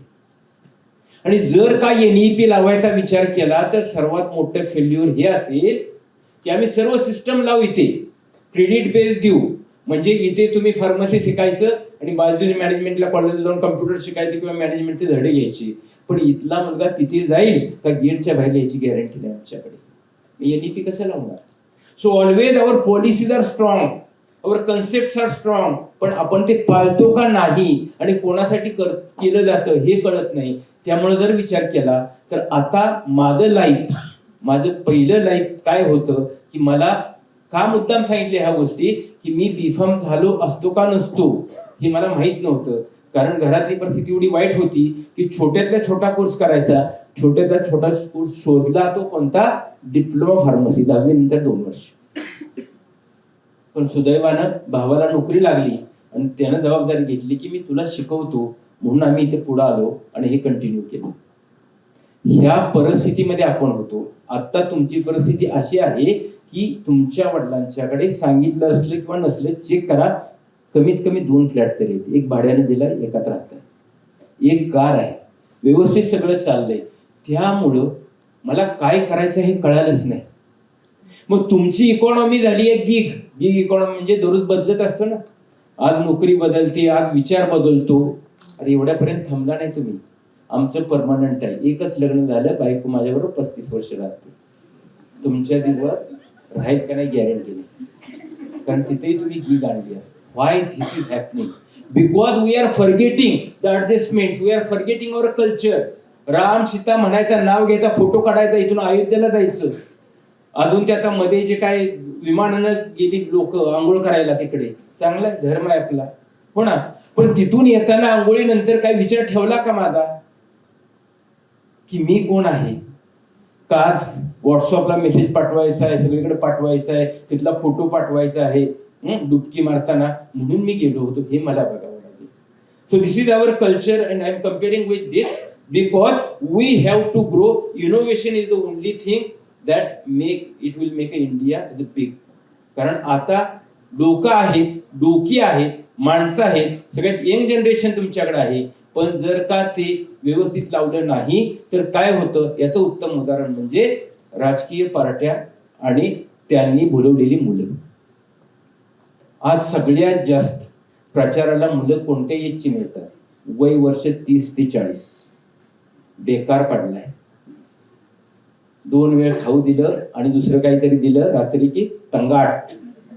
आणि जर का एनईपी लावायचा विचार केला तर सर्वात मोठं फेल्युअर हे असेल की आम्ही सर्व सिस्टम लावू, इथे क्रेडिट बेस देऊ, म्हणजे इथे तुम्ही फार्मसी शिकायचं आणि बाजूच्या मॅनेजमेंटला कॉलेजला जाऊन कम्प्युटर शिकायचे किंवा मॅनेजमेंटचे धडे घ्यायचे. पण इथला मुलगा तिथे जाईल का गेटच्या बाहेर यायची गॅरंटी नाही आमच्याकडे. एनईपी कसं लावणार? So always our policies are strong, our concept are strong, पण आपण ते पाळतो का नाही आणि कोणासाठी केलं जातं हे कळत नाही. त्यामुळे जर विचार केला तर आता माझं पहिलं लाईफ काय होतं की मला का मुद्दाम सांगितले ह्या गोष्टी की मी बीफार्म झालो असतो का नसतो हे मला माहित नव्हतं. कारण घरातली परिस्थिती एवढी वाईट होती की छोट्यातल्या छोटा कोर्स करायचा, छोट्यातला छोटा कोर्स शोधला तो कोणता? डिप्लोमा फार्मसी, 10वी नंतर 2 वर्ष. पण सुदैवानं भावाला नोकरी लागली आणि त्यानं जबाबदारी घेतली की मी तुला शिकवतो, म्हणून आम्ही इथे पुढे आलो आणि हे कंटिन्यू केलं. ह्या परिस्थितीमध्ये आपण होतो. आता तुमची परिस्थिती अशी आहे की तुमच्या वडिलांच्याकडे सांगितलं असलं किंवा नसलं चेक करा, कमीत कमी 2 फ्लॅट तरी आहेत. एक भाड्याने दिलाय, एकात राहताय, एक कार आहे, व्यवस्थित सगळं चाललंय. त्यामुळं मला काय करायचं हे कळालंच नाही. मग तुमची इकॉनॉमी झाली आहे गिग इकॉनॉमी, म्हणजे दररोज बदलत असतो ना, आज नोकरी बदलते, आज विचार बदलतो. अरे एवढ्यापर्यंत थांबला नाही तुम्ही. आमचं परमनंट आहे. एकच लग्न झालं, बायको माझ्याबरोबर 35 वर्ष राहते. तुमच्या दिवस राहील का नाही गॅरंटी नाही, कारण तिथेही तुम्ही गीग आणली आहे. Why this is happening? Because we are forgetting the adjustments, we are forgetting our culture. Ram Sita म्हणायचा, नाव घ्यायचा, फोटो काढायचा, इथून अयोध्येला जायचं. अजून त्या आता मध्ये जे काय विमानानं गेली लोक आंघोळ करायला तिकडे, चांगला धर्म आहे आपला, हो ना. पण तिथून येताना आंघोळीनंतर काय विचार ठेवला का माझा की मी कोण आहे? का व्हॉट्सअपला मेसेज पाठवायचा आहे, सगळीकडे पाठवायचा आहे, तिथला फोटो पाठवायचा आहे डुबकी मारताना, म्हणून मी गेलो होतो, हे मला बघावं लागेल. So this is our culture and I am comparing with this because we have to grow. Innovation is the only thing that it will make India the big. कारण आता लोक आहेत, डोकी आहेत, माणसं आहेत, सगळ्यात यंग जनरेशन तुमच्याकडे आहे. पण जर का ते व्यवस्थित लावलं नाही तर काय होतं याचं उत्तम उदाहरण म्हणजे राजकीय पार्ट्या आणि त्यांनी बोलवलेली मुलं. आज सगळ्यात जास्त प्रचाराला मुलं कोणत्या एजची मिळतात? वय वर्ष 30 ते 40. बेकार पडलाय. 2 वेळ खाऊ दिलं आणि दुसरं काहीतरी दिलं रात्री की टंगाट,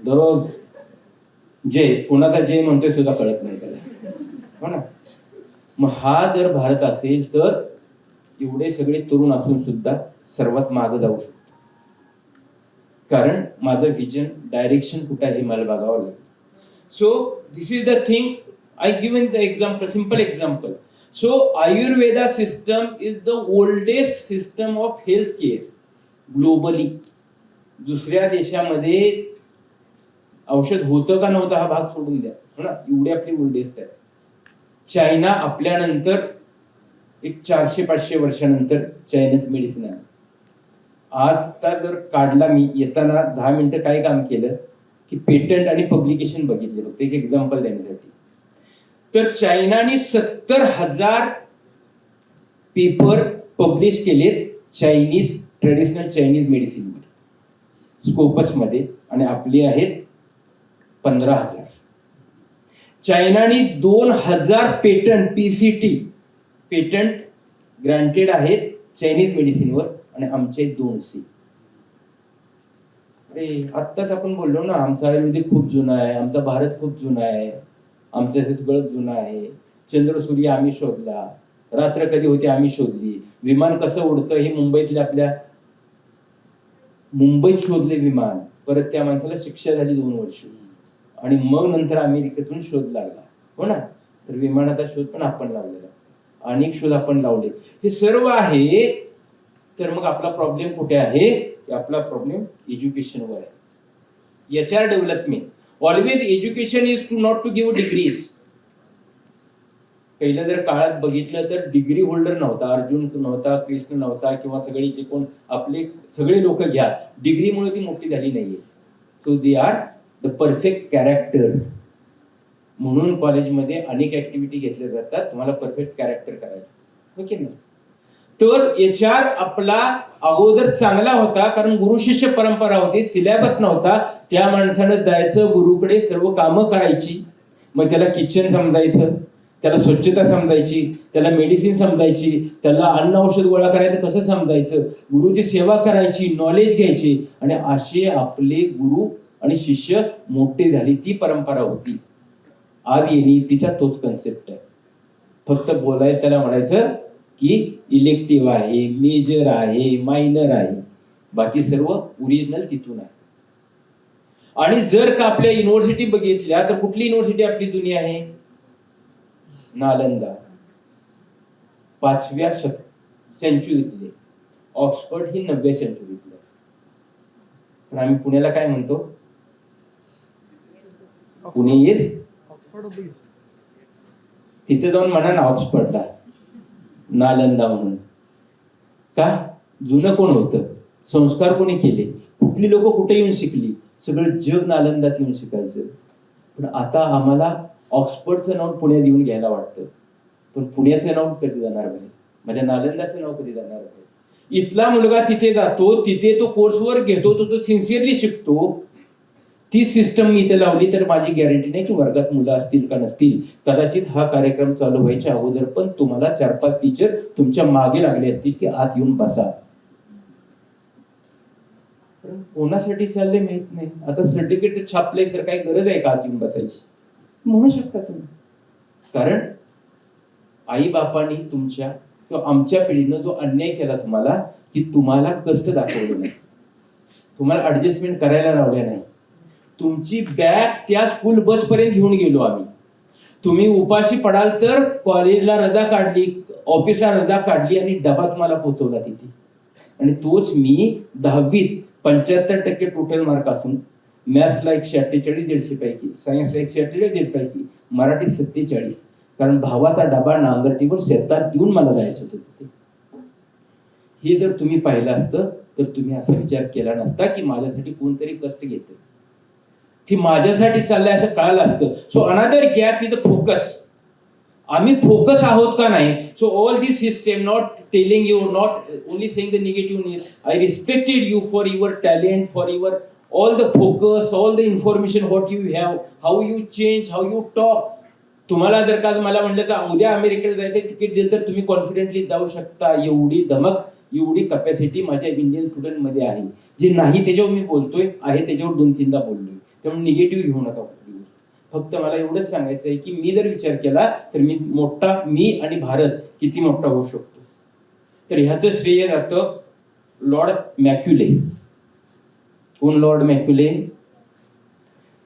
दररोज जय, कोणाचा जय म्हणतोय सुद्धा कळत नाही त्याला, हो ना. मग हा जर भारत असेल तर एवढे सगळे तरुण असून सुद्धा सर्वात मागे जाऊ शकतो. कारण माझं व्हिजन, डायरेक्शन कुठं आहे हे मला बघावं लागेल. So this is the thing. I given the example, simple example. So Ayurveda system is the oldest system of healthcare globally. दुसऱ्या देशामध्ये औषध होतं का नव्हतं हा भाग सोडून द्या, हो ना, एवढी आपली ओल्डेस्ट आहे. चायना आपल्यानंतर एक 400-500 वर्षानंतर चायनीज मेडिसिन आहे. आता जर काढला मी येताना 10 मिनिटं काय काम केलं की पेटंट आणि पब्लिकेशन बघितले, फक्त एक एक्झाम्पल देण्यासाठी. तर चायनाने 70,000 पेपर पब्लिश केलेत Chinese, traditional Chinese medicine Scopus मध्ये, आणि आपले आहेत 15,000. चायनाने 2,000 पेटंट PCT पेटंट ग्रँटेड आहेत चायनीज मेडिसिनवर, आणि आमचे 200. अरे आत्ताच आपण बोललो ना, आमचा आयुर्वेदिक खूप जुना आहे, आमचा भारत खूप जुना आहे, आमचं हे सगळं जुनं आहे. चंद्र सूर्य आम्ही शोधला, रात्र कधी होती आम्ही शोधली, विमान कसं उडतं हे मुंबईत शोधले विमान. परत त्या माणसाला शिक्षा झाली 2 वर्ष, आणि मग नंतर अमेरिकेतून शोध लागला, हो ना. तर विमानाचा शोध पण आपण लावलेला, अनेक शोध आपण लावले. हे सर्व आहे. तर मग आपला प्रॉब्लेम कुठे आहे? आपला प्रॉब्लेम एज्युकेशनवर आहे. HR development. Always education is to not to give degrees. पहिल्या जर काळात बघितलं तर डिग्री होल्डर नव्हता, अर्जुन नव्हता, कृष्ण नव्हता, किंवा सगळे जे कोण आपले सगळे लोक घ्या, डिग्रीमुळे ती मोठी झाली नाहीये. So they are the perfect character. म्हणून कॉलेजमध्ये अनेक ऍक्टिव्हिटी घेतल्या जातात, तुम्हाला परफेक्ट कॅरेक्टर करायचं, ओके ना. तर HR आपला अगोदर चांगला होता, कारण गुरु शिष्य परंपरा होती, सिलेबस नव्हता. त्या माणसानं जायचं गुरुकडे, सर्व कामं करायची. मग त्याला किचन समजायचं, त्याला स्वच्छता समजायची, त्याला मेडिसिन समजायची, त्याला अन्न औषध गोळा करायचं कसं समजायचं, गुरुची सेवा करायची, नॉलेज घ्यायची, आणि असे आपले गुरु आणि शिष्य मोठे झाले. ती परंपरा होती. आज NEPचा तोच कन्सेप्ट आहे. फक्त बोलायचं, त्याला म्हणायचं की इलेक्टिव्ह आहे, मेजर आहे, मायनर आहे, बाकी सर्व ओरिजिनल तिथून आहे. आणि जर का आपल्या युनिव्हर्सिटी बघितल्या तर कुठली युनिव्हर्सिटी आपली जुनी आहे? नालंदा, 5व्या सेंचुरीतले. ऑक्सफर्ड ही 9व्या सेंचुरीतले. पण आम्ही पुण्याला काय म्हणतो? पुणे येस. तिथे जाऊन म्हणा ना ऑक्सफर्डला नालंदा म्हणून. का? जुनं कोण होतं? संस्कार कोणी केले? कुठली लोक कुठे येऊन शिकली? सगळं जग नालंदात येऊन शिकायचं. पण आता आम्हाला ऑक्सफर्डचं नाव पुण्यात येऊन घ्यायला वाटतं. पण पुण्याचं नाव कधी जाणार बाहेर? माझ्या नालंदाचं नाव कधी जाणार बाहेर? इथला मुलगा तिथे जातो, तिथे तो कोर्सवर घेतो, तो सिन्सिअरली शिकतो. ती सिस्टम मी इथे लावली तर माझी गॅरंटी नाही की वर्गात मुलं असतील का नसतील. कदाचित हा कार्यक्रम चालू व्हायच्या अगोदर पण तुम्हाला 4-5 टीचर तुमच्या मागे लागले असतील की आत येऊन बसा. कोणासाठी चालले माहित नाही. आता सर्टिफिकेट छापले सर, काही गरज आहे का आत येऊन बसायची? म्हणू शकता तुम्ही. कारण आई बापांनी तुमच्या किंवा आमच्या पिढीनं जो अन्याय केला तुम्हाला, की तुम्हाला कष्ट दाखवलं नाही, तुम्हाला ऍडजस्टमेंट करायला लावल्या नाही. तुमची बॅग त्या स्कूल बस पर्यंत घेऊन गेलो आम्ही. तुम्ही उपाशी पडाल तर कॉलेजला रजा काढली, ऑफिसला रजा काढली, आणि डबा तुम्हाला पोहोचवला तिथे. आणि तोच मी 10वीत 75% टोटल मार्क असून मॅथ्सला 148 पैकी, सायन्सला 148 पैकी, मराठीत 47. कारण भावाचा डबा नांगरटीवर शेतात देऊन मला जायचं होतं तिथे. हे जर तुम्ही पाहिलं असतं तर तुम्ही असा विचार केला नसता की माझ्यासाठी कोणतरी कष्ट घेतं, ती माझ्यासाठी चाललंय असं कळालं असतं. So another gap is the focus. आम्ही फोकस आहोत का नाही? So all this system not telling you, not only saying the negative news. I respected you for your talent, for your all the focus, all the information what you have, how you change, how you talk. तुम्हाला जर का मला म्हटलं तर उद्या अमेरिकेला जायचं ticket दिलं तर तुम्ही कॉन्फिडेंटली जाऊ शकता. एवढी धमक, एवढी कपॅसिटी माझ्या इंडियन स्टुडंटमध्ये आहे. जे नाही त्याच्यावर मी बोलतोय, आहे त्याच्यावर 2-3दा बोललोय. त्यामुळे निगेटिव्ह घेऊ नका कुठली गोष्ट. फक्त मला एवढंच सांगायचं आहे की मी जर विचार केला तर मी आणि भारत किती मोठा होऊ शकतो. तर ह्याचं श्रेय जातं लॉर्ड मॅक्युले. कोण लॉर्ड मॅक्युले?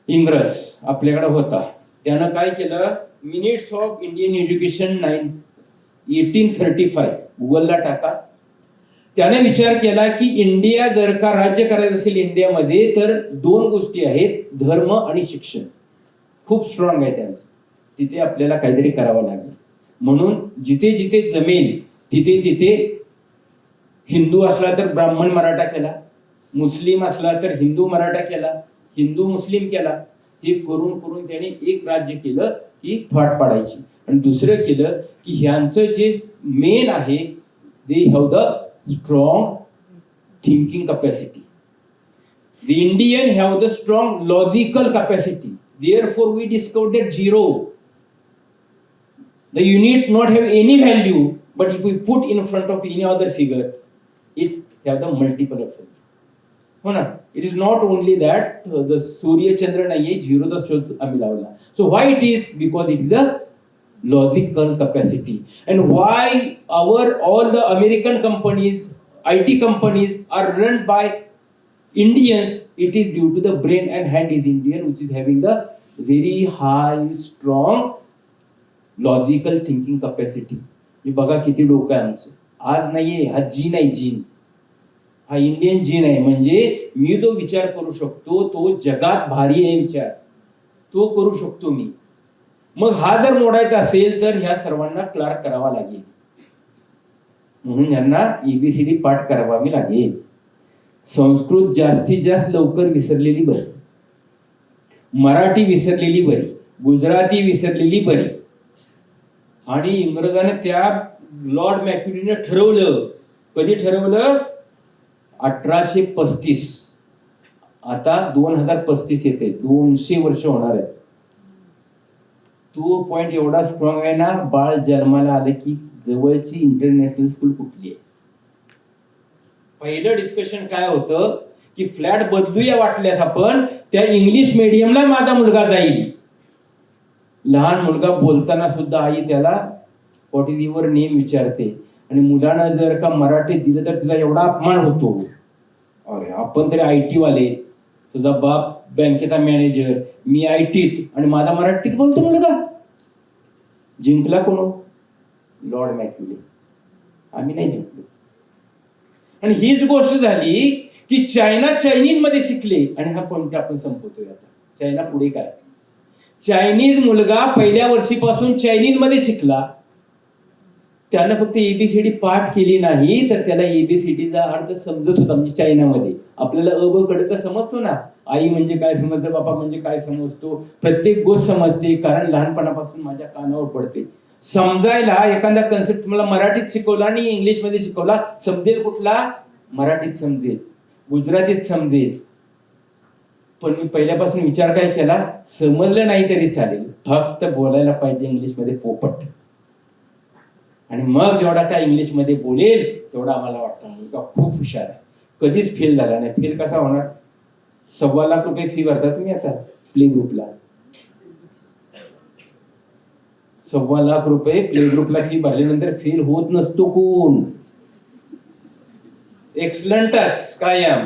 इंग्रज आपल्याकडे होता. त्यानं काय केलं? मिनिट्स ऑफ इंडियन एज्युकेशन 1835 गुगलला टाका. त्याने विचार केला की इंडिया जर का राज्य करायचं असेल इंडियामध्ये तर दोन गोष्टी आहेत, धर्म आणि शिक्षण. खूप स्ट्रॉंग आहे त्यांचं. तिथे आपल्याला काहीतरी करावं लागेल. म्हणून जिथे जिथे जमेल तिथे तिथे हिंदू असला तर ब्राह्मण मराठा केला, मुस्लिम असला तर हिंदू मराठा केला, हिंदू मुस्लिम केला. हे करून करून त्याने एक राज्य केलं, ही फाट पाडायची. आणि दुसरं केलं की ह्यांचं जे मेन आहे, they have the strong thinking capacity. The Indian have the strong logical capacity. Therefore, we discovered that zero. The unit not have any value, but if we put in front of any other figure, it have the multiple effect. हो ना? It is not only that the Surya Chandra नाहीये, झिरोचा शोध आम्ही लावला. So why it is? Because it is the logical capacity. And why all the American companies, IT companies are run by Indians, it is due to the brain and hand is Indian, which is having the very high, strong, logical thinking capacity. हे बघा किती डोकं आहे आमचं. आज नाहीये, हा gene आहे, gene. हा इंडियन जीन आहे. म्हणजे मी जो विचार करू शकतो तो जगात भारी आहे विचार, तो करू शकतो मी. मग हा जर मोडायचा असेल तर ह्या सर्वांना क्लार्क करावा लागेल. म्हणून यांना एबीसीडी पाठ करावी लागेल. संस्कृत जास्तीत जास्त लवकर विसरलेली बरी, मराठी विसरलेली बरी, गुजराती विसरलेली बरी. आणि इंग्रजानं त्या लॉर्ड मॅक्युरीने ठरवलं. कधी ठरवलं? 1835. आता 2035 येते, 200 वर्ष होणार आहेत. तो पॉइंट एवढा स्ट्रॉंग आहे ना, बाळ जन्माला आलं की जवळची इंटरनॅशनल स्कूल कुठली आहे. पहिलं डिस्कशन काय होतं की फ्लॅट बदलूया वाटल्यास आपण, त्या इंग्लिश मीडियमला माझा मुलगा जाईल. लहान मुलगा बोलताना सुद्धा आई त्याला व्हॉट इज युअर नेम विचारते. आणि मुलांना जर का मराठीत दिलं तर तिचा एवढा अपमान होतो. अरे आपण तरी IT वाले, तुझा बाप बँकेचा मॅनेजर, मी ITत आणि माझा मराठीत बोलतो मुलगा. जिंकला कोण? लॉर्ड मॅक्युरी. आम्ही नाही जिंकलो. आणि हीच गोष्ट झाली की चायना चायनीज मध्ये शिकले. आणि हा पॉइंट आपण संपवतोय आता. चायना पुढे काय? चायनीज मुलगा पहिल्या वर्षीपासून चायनीज मध्ये शिकला. त्यानं फक्त एबीसीडी पाठ केली नाही तर त्याला एबीसीडीचा अर्थ समजत होता. म्हणजे चायनामध्ये आपल्याला अ ब कडे तर समजतो ना, आई म्हणजे काय समजतं, बाबा म्हणजे काय समजतो, प्रत्येक गोष्ट समजते. कारण लहानपणापासून माझ्या कानावर पडते. समजायला एखादा कन्सेप्ट मला मराठीत शिकवला आणि इंग्लिशमध्ये शिकवला, समजेल कुठला? मराठीत समजेल, गुजरातीत समजेल. पण मी पहिल्यापासून विचार काय केला, समजलं नाही तरी चालेल, फक्त बोलायला पाहिजे इंग्लिशमध्ये पोपट. आणि मग जेवढा काय इंग्लिशमध्ये बोलेल तेवढा आम्हाला वाटतं मुलगा खूप हुशार आहे. कधीच फेल झाला नाही. फेल कसा होणार? 1.25 लाख रुपये फी भरता तुम्ही आता प्ले ग्रुपला. 1.25 लाख रुपये प्ले ग्रुपला फी भरल्यानंतर फेल होत नसतो कोण. एक्सलंटच कायम.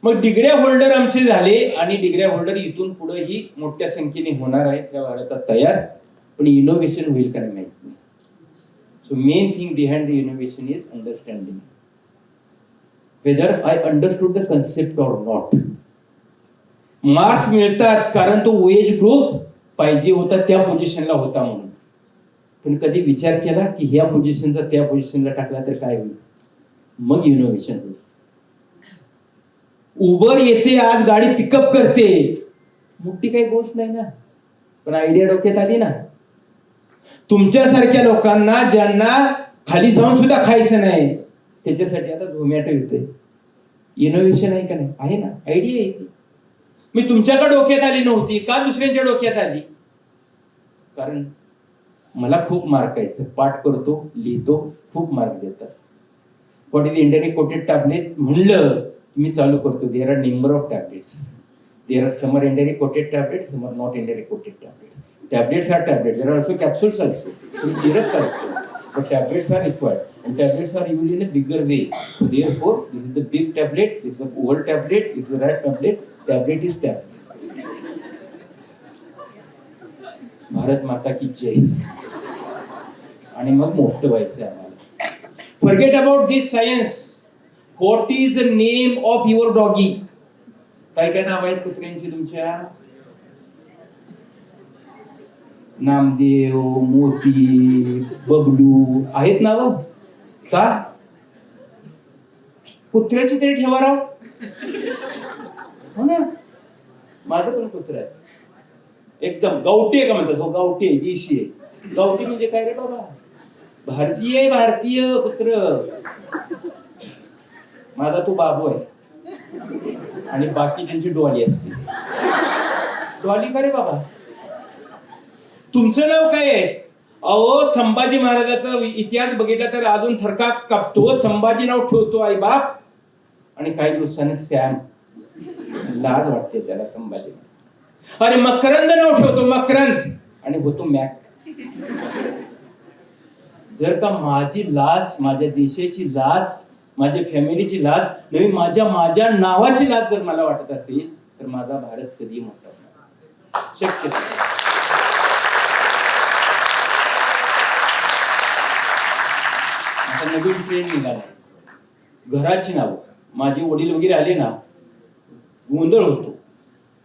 मग डिग्र्या होल्डर आमचे झाले आणि डिग्र्या होल्डर इथून पुढे ही मोठ्या संख्येने होणार आहेत या भारतात तयार. पण इनोव्हेशन होईल का नाही माहित नाही. So main thing behind the innovation is understanding whether I understood the concept or not. Marks मिळतात कारण तो ओएज ग्रुप पाहिजे होता त्या पोझिशनला होता म्हणून. पण कधी विचार केला की ह्या पोझिशनचा त्या पोझिशनला टाकला तर काय होईल? मग इनोव्हेशन होईल. उबर येथे आज गाडी पिकअप करते, मोठी काही गोष्ट नाही ना, पण आयडिया डोक्यात आली ना. तुमच्यासारख्या लोकांना ज्यांना खाली जाऊन सुद्धा खायचं नाही त्याच्यासाठी आता झोमॅटो येते. इनोव्हेशन आहे का नाही? आहे ना, आयडिया येते. मी तुमच्याकडे डोक्यात आली नव्हती का दुसऱ्यांच्या डोक्यात आली? कारण मला खूप मार्क यायचं, पाठ करतो, लिहितो, खूप मार्क देतात. What is Indian coated tablet म्हणलं मी चालू करतो. There are number of tablets. There are some are Indian coated tablets, some are not Indian coated tablets. Tablets are tablets. There are also capsules also. Some syrups also. But tablets are required. And tablets are used in a bigger way. Therefore, this is the big tablet, this is the old tablet, this is the right tablet. Tablet is tablet. Bharat माता की जय. आणि मग मोठं व्हायचं आम्हाला. Forget about this science. What is the name of your doggy? काय काय नाव आहेत कुत्र्यांची तुमच्या? नामदेव, मोती, बबलू आहेत नाव का? कुत्र्याची तरी ठेवा राव. हो ना, माझं पण कुत्र आहे एकदम गावठी आहे का म्हणतात. हो गावठी आहे, देशी आहे. गावठी म्हणजे काय रे बाबा? भारतीय भारतीय कुत्र. माझा तो बाबू आहे आणि बाकीच्यांची डॉली असते. डॉली का रे बाबा? तुमचं नाव काय आहे? अहो संभाजी महाराजाचा इतिहास बघितला तर अजून थरकाप कापतो. संभाजी नाव ठेवतो आई बाप आणि काही दिवसांनी सॅम. लाज वाटते त्याला संभाजी. अरे मकरंद नाव ठेवतो, मकरंद, आणि होतो मॅक. जर का माझी लाज, माझ्या देशाची लाज, माझ्या फॅमिलीची लाज नव्हे, माझ्या नावाची लाज जर मला वाटत असेल तर माझा भारत कधी मोठा होणार शक्य नाही. आता नवीन ट्रेंड निघाला, घराची नाव. माझे वडील वगैरे आले ना, गोंधळ होतो.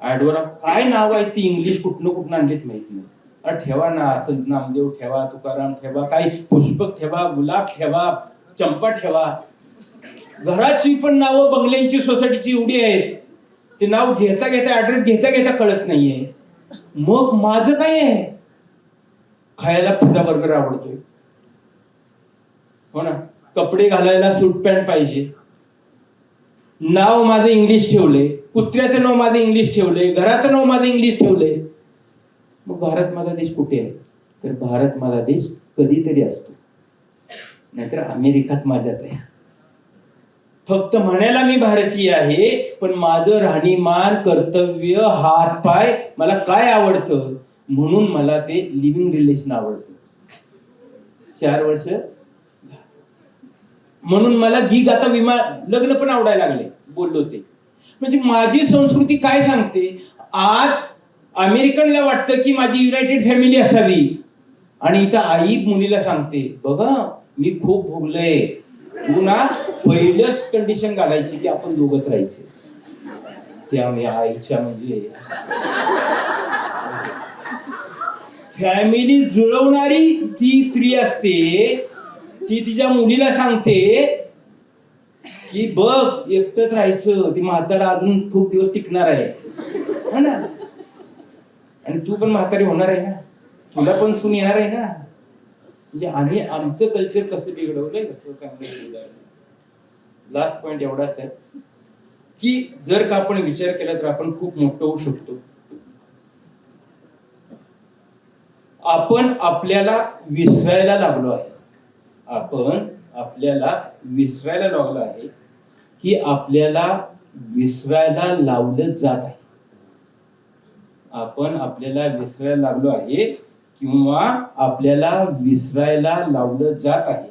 आडवरा काय नाव आहे ती इंग्लिश कुठनं आणलीत माहित नाही. अरे ठेवा ना, असं नामदेव ठेवा, तुकाराम ठेवा, काही पुष्पक ठेवा, गुलाब ठेवा, चंपा ठेवा. घराची पण नावं बंगल्यांची, सोसायटीची एवढी आहेत, ते नाव घेता घेता, ऍड्रेस घेता घेता कळत नाहीये. मग माझं काय आहे? खायला पिझ्झा बर्गर आवडतोय, हो ना, कपडे घालायला सूट पॅन्ट पाहिजे, नाव माझं इंग्लिश ठेवले, कुत्र्याचं नाव माझं इंग्लिश ठेवले, घराचं नाव माझं इंग्लिश ठेवले. मग भारत माझा देश कुठे आहे? तर भारत माझा देश कधीतरी असतो, नाहीतर अमेरिकाच माझ्यात आहे. फक्त म्हणायला मी भारतीय आहे, पण माझं राहणीमान, कर्तव्य, हात पाय, मला काय आवडतं म्हणून मला ते लिव्हिंग रिलेशन आवडतं. 4 वर्ष म्हणून मला गीग आता लग्न पण आवडायला लागले. बोललो ते म्हणजे माझी संस्कृती काय सांगते. आज अमेरिकनला वाटतं की माझी युनायटेड फॅमिली असावी आणि इथं आई मुलीला सांगते, बघा मी खूप भोगलोय, तू ना पहिलंच कंडिशन घालायची की आपण दोघंच राहायचे. त्यामुळे आईच्या म्हणजे फॅमिली जुळवणारी ती स्त्री असते, ती तिच्या मुलीला सांगते की बघ एकटंच राहायचं, ती म्हातारा अजून खूप दिवस टिकणार आहे, हो ना, आणि तू पण म्हातारी होणार आहे ना, तुला पण सून येणार आहे ना. म्हणजे आम्ही आमचं कल्चर कसं बिघडवलंय कसं सांगितलं. लास्ट पॉइंट एवढाच आहे की जर का आपण विचार केला तर आपण खूप मोठं होऊ शकतो. आपण आपल्याला विसरायला लागलो आहे. आपण आपल्याला विसरायला लागलो आहे की आपल्याला विसरायला लावलं जात आहे. आपण आपल्याला विसरायला लागलो आहे किंवा आपल्याला विसरायला लावलं जात आहे.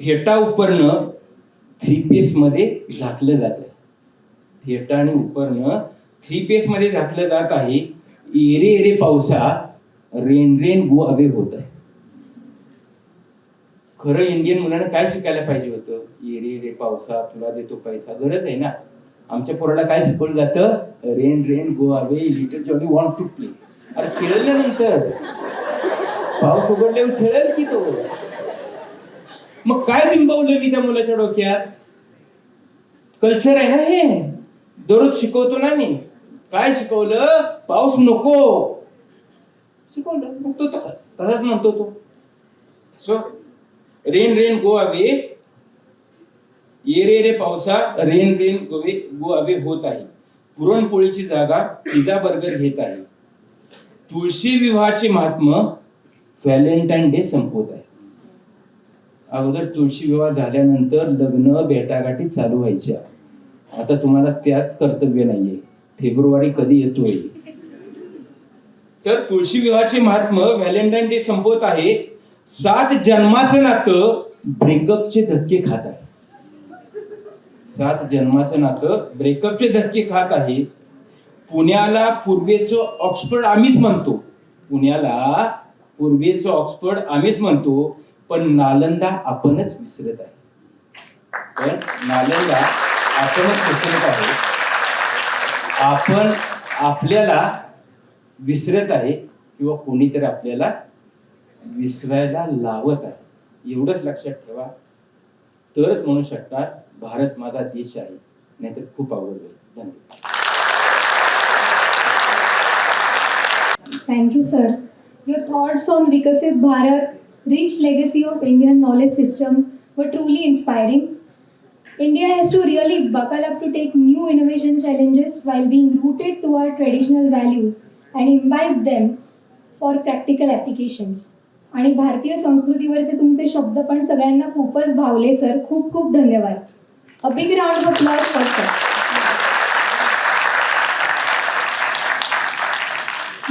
फेटा उपरणं 3 पीस मध्ये झाकलं जात आहे. फेटा आणि उपरणं 3 पीस मध्ये झाकलं जात आहे. एरे एरे पावसा, रेन रेन गो अवे होत आहे. खरं इंडियन मुलांना काय शिकायला पाहिजे होतं? एरे रे पावसा तुला देतो पैसा. गरज आहे ना. आमच्या पोराला काय शिकवलं जातं? Rain rain go away, little Johnny wants to play. अरे खेळल्यानंतर पाऊस उघडल्यावर खेळेल की तो. मग काय बिंबवलं मी त्या मुलाच्या डोक्यात? कल्चर आहे ना हे, दररोज शिकवतो ना मी. काय शिकवलं? पाऊस नको शिकवलं. मग तो तसाच म्हणतो तो. So rain rain go away, येरे रे पावसा, रेन रेन गो अवे होत आहे. पुरणपोळीची जागा पिझ्झा बर्गर घेत आहे. तुळशी विवाहाचे महात्म्य व्हॅलेंटाईन डे संपवत आहे. अगोदर तुळशी विवाह झाल्यानंतर लग्न भेटागाठी चालू व्हायच्या. आता तुम्हाला त्यात कर्तव्य नाहीये. फेब्रुवारी कधी येतोय? तर तुळशी विवाहाचे महात्म्य व्हॅलेंटाईन डे संपवत आहे. 7 जन्माचं नातं ब्रेकअपचे धक्के खात आहे. 7 जन्माचं नातं ब्रेकअपचे धक्के खात आहे. पुण्याला पूर्वेचं ऑक्सफर्ड आम्हीच म्हणतो. पुण्याला पूर्वेचं ऑक्सफर्ड आम्हीच म्हणतो. पण नालंदा आपणच विसरत आहे. पण नालंदा आपणच विसरत आहे. आपण आपल्याला विसरत आहे किंवा कोणीतरी आपल्याला विसरायला लावत आहे. एवढंच लक्षात ठेवा, तरच म्हणू शकता भारत माझा देश आहे, नाहीतर खूप अवघड होईल. धन्यवाद. Thank you, sir. Your thoughts on Vikasit Bharat, rich legacy of Indian knowledge system were truly inspiring. India has to really buckle up to take new innovation challenges while being rooted to our traditional values and imbibe them for practical applications. आणि भारतीय संस्कृतीवरचे तुमचे शब्द पण सगळ्यांना खूपच भावले sir. खूप खूप धन्यवाद. A big round of applause for sir.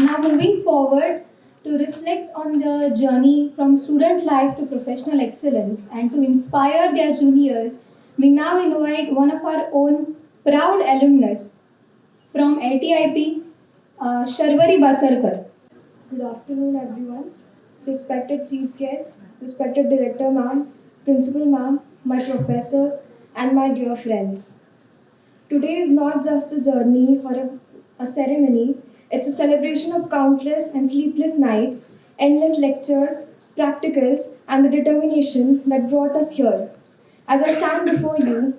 Now moving forward to reflect on the journey from student life to professional excellence and to inspire their juniors, we now invite one of our own proud alumnus from LTIP, Sharvari Basarkar. Good afternoon, everyone. Respected chief guests, respected director ma'am, principal ma'am, my professors, and my dear friends. Today is not just a journey or a ceremony, it's a celebration of countless and sleepless nights, endless lectures, practicals, and the determination that brought us here. As I stand before you,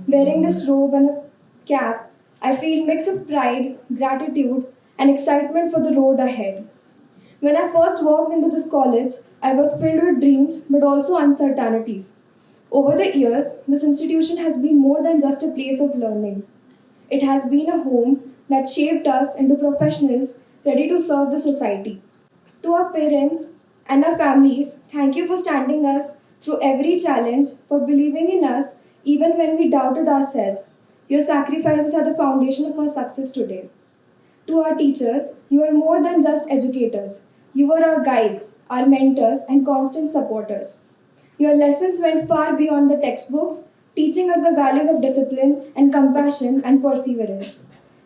wearing this robe and a cap, I feel mix of pride, gratitude, and excitement for the road ahead. When I first walked into this college, I was filled with dreams but also uncertainties. Over the years, this institution has been more than just a place of learning. It has been a home that shaped us into professionals ready to serve the society. To our parents and our families, thank you for standing us through every challenge, for believing in us even when we doubted ourselves. Your sacrifices are the foundation of our success today. To our teachers, you are more than just educators. You are our guides, our mentors, and constant supporters. Your lessons went far beyond the textbooks, teaching us the values of discipline and compassion and perseverance.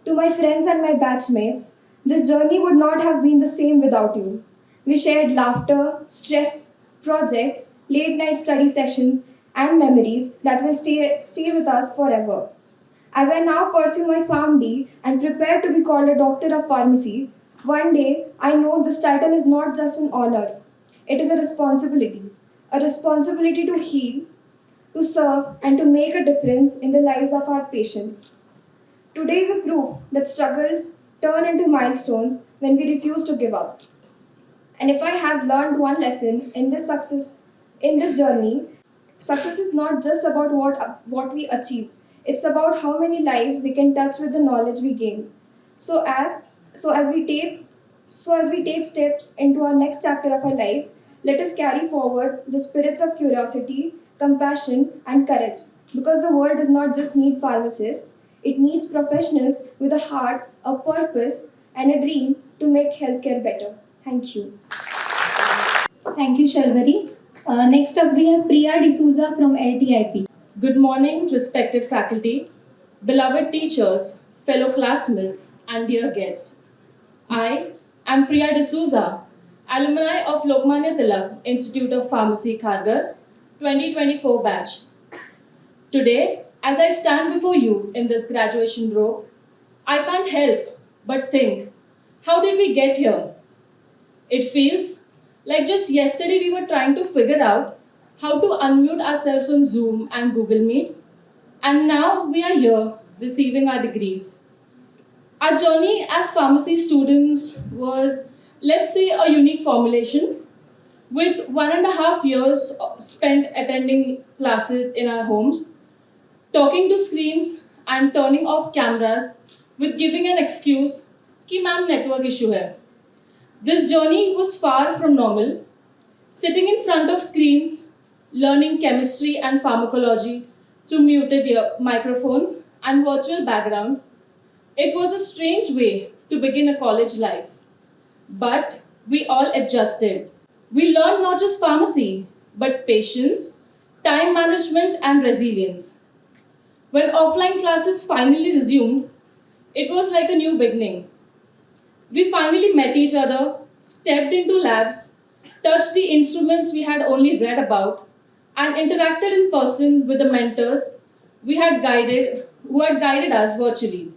To my friends and my batchmates, this journey would not have been the same without you. We shared laughter, stress, projects, late night study sessions, and memories that will stay with us forever. As I now pursue my PharmD and prepare to be called a doctor of pharmacy, one day I know this title is not just an honor. It is a responsibility to heal, to serve, and to make a difference in the lives of our patients. Today is a proof that struggles turn into milestones when we refuse to give up. And if I have learned one lesson in this journey, success is not just about what we achieve. It's about how many lives we can touch with the knowledge we gain. So as we take steps into our next chapter of our lives, let us carry forward the spirits of curiosity, compassion, and courage. Because the world does not just need pharmacists, it needs professionals with a heart, a purpose, and a dream to make healthcare better. Thank you. Thank you, Sharvari. Next up, we have Priya D'Souza from LTIP. Good morning, respected faculty, beloved teachers, fellow classmates, and dear guests. I am Priya D'Souza, alumni of Lokmanya Tilak Institute of Pharmacy, Kharghar, 2024 batch. Today, as I stand before you in this graduation robe, I can't help but think, how did we get here? It feels like just yesterday we were trying to figure out how to unmute ourselves on Zoom and Google Meet, and now we are here receiving our degrees. Our journey as pharmacy students was, let's say, a unique formulation with 1.5 years spent attending classes in our homes, talking to screens and turning off cameras with giving an excuse कि ma'am network issue है. This journey was far from normal. Sitting in front of screens, learning chemistry and pharmacology through muted microphones and virtual backgrounds, it was a strange way to begin a college life. But we all adjusted. We learned not just pharmacy, but patience, time management, and resilience. When offline classes finally resumed, it was like a new beginning. We finally met each other, stepped into labs, touched the instruments we had only read about, and interacted in person with the mentors who had guided us virtually.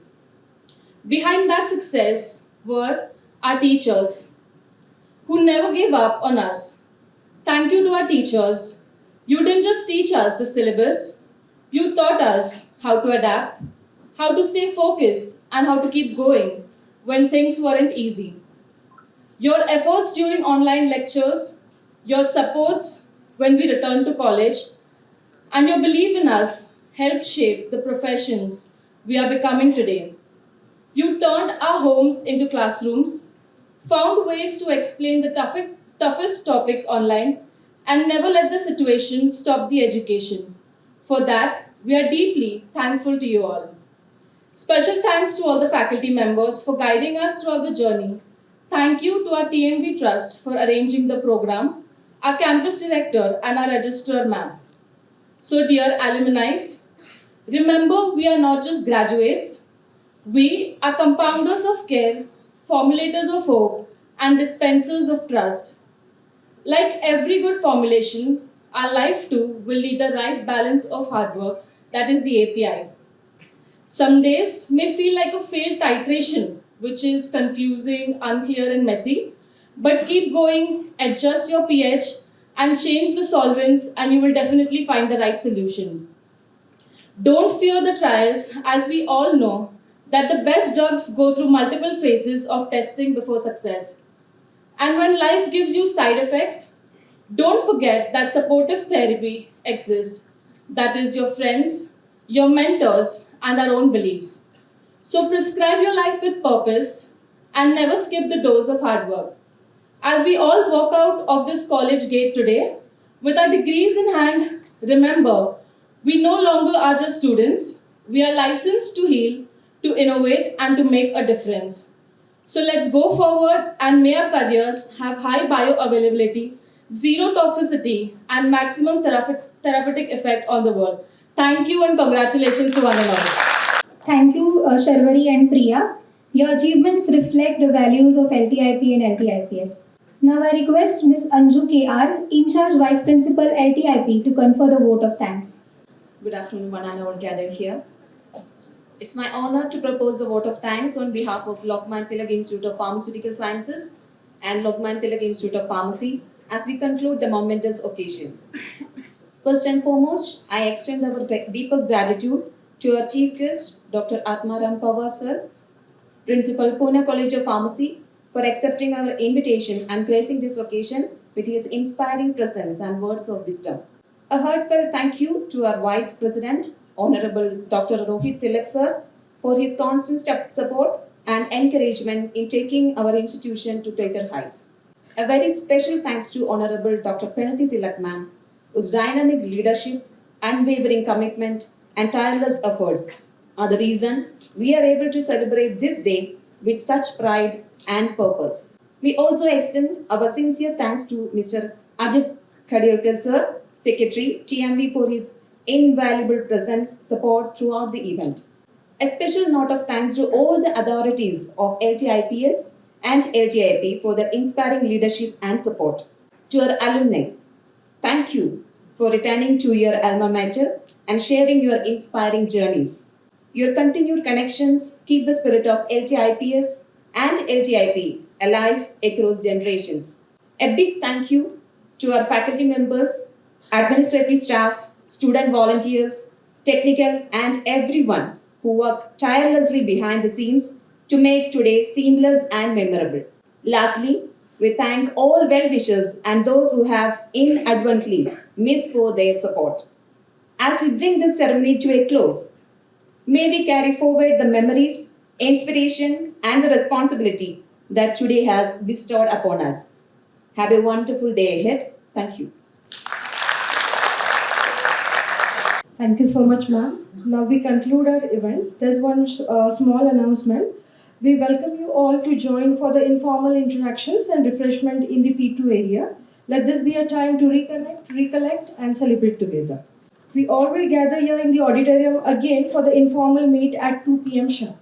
Behind that success were our teachers who never gave up on us. Thank you to our teachers. You didn't just teach us the syllabus, you taught us how to adapt, how to stay focused, and how to keep going when things weren't easy. Your efforts during online lectures, your supports when we returned to college, and your belief in us helped shape the professions we are becoming today. You turned our homes into classrooms, found ways to explain the toughest topics online, and never let the situation stop the education. For that, we are deeply thankful to you all. Special thanks to all the faculty members for guiding us throughout the journey. Thank you to our TMV Trust for arranging the program, our campus director, and our registrar ma'am. So, dear alumni, remember we are not just graduates, we are compounders of care, formulators of hope, and dispensers of trust. Like every good formulation, our life too will need the right balance of hard work, that is the API. Some days may feel like a failed titration, which is confusing, unclear, and messy. But keep going, adjust your pH, and change the solvents, and you will definitely find the right solution. Don't fear the trials, as we all know that the best drugs go through multiple phases of testing before success. And when life gives you side effects, don't forget that supportive therapy exists. That is your friends, your mentors, and our own beliefs. So prescribe your life with purpose and never skip the dose of hard work. As we all walk out of this college gate today, with our degrees in hand, remember, we no longer are just students. We are licensed to heal, to innovate, and to make a difference. So let's go forward and may our careers have high bioavailability, zero toxicity, and maximum therapeutic effect on the world. Thank you and congratulations to one and all. Thank you, Sharvari and Priya. Your achievements reflect the values of LTIP and LTIPS. Now I request Ms. Anju KR, In Charge Vice Principal LTIP, to confer the vote of thanks. Good afternoon, one and all gathered here. It's my honor to propose a vote of thanks on behalf of Lokman Tilak Institute of Pharmaceutical Sciences and Lokman Tilak Institute of Pharmacy as we conclude the momentous occasion. First and foremost, I extend our deepest gratitude to our chief guest, Dr. Atmaram Pawar sir, Principal Pune College of Pharmacy, for accepting our invitation and gracing this occasion with his inspiring presence and words of wisdom. A heartfelt thank you to our Vice President, Honorable Dr. Rohit Tilak sir, for his constant support and encouragement in taking our institution to greater heights. A very special thanks to Honorable Dr. Pranati Tilak ma'am, whose dynamic leadership, unwavering commitment, and tireless efforts are the reason we are able to celebrate this day with such pride and purpose. We also extend our sincere thanks to Mr. Ajit Khadilkar sir, Secretary, TMV, for his invaluable presence, support throughout the event. A special note of thanks to all the authorities of LTIPS and LTIP for their inspiring leadership and support. To our alumni, thank you for returning to your alma mater and sharing your inspiring journeys. Your continued connections keep the spirit of LTIPS and LTIP alive across generations. A big thank you to our faculty members, administrative staffs, student volunteers, technical, and everyone who work tirelessly behind the scenes to make today seamless and memorable. Lastly, we thank all well-wishers and those who have inadvertently missed for their support. As we bring this ceremony to a close, may we carry forward the memories, inspiration, and the responsibility that today has bestowed upon us. Have a wonderful day ahead. Thank you. Thank you so much, ma'am. Now we conclude our event. There's one small announcement. We welcome you all to join for the informal interactions and refreshment in the P2 area. Let this be a time to reconnect, recollect, and celebrate together. We all will gather here in the auditorium again for the informal meet at 2 p.m. sharp.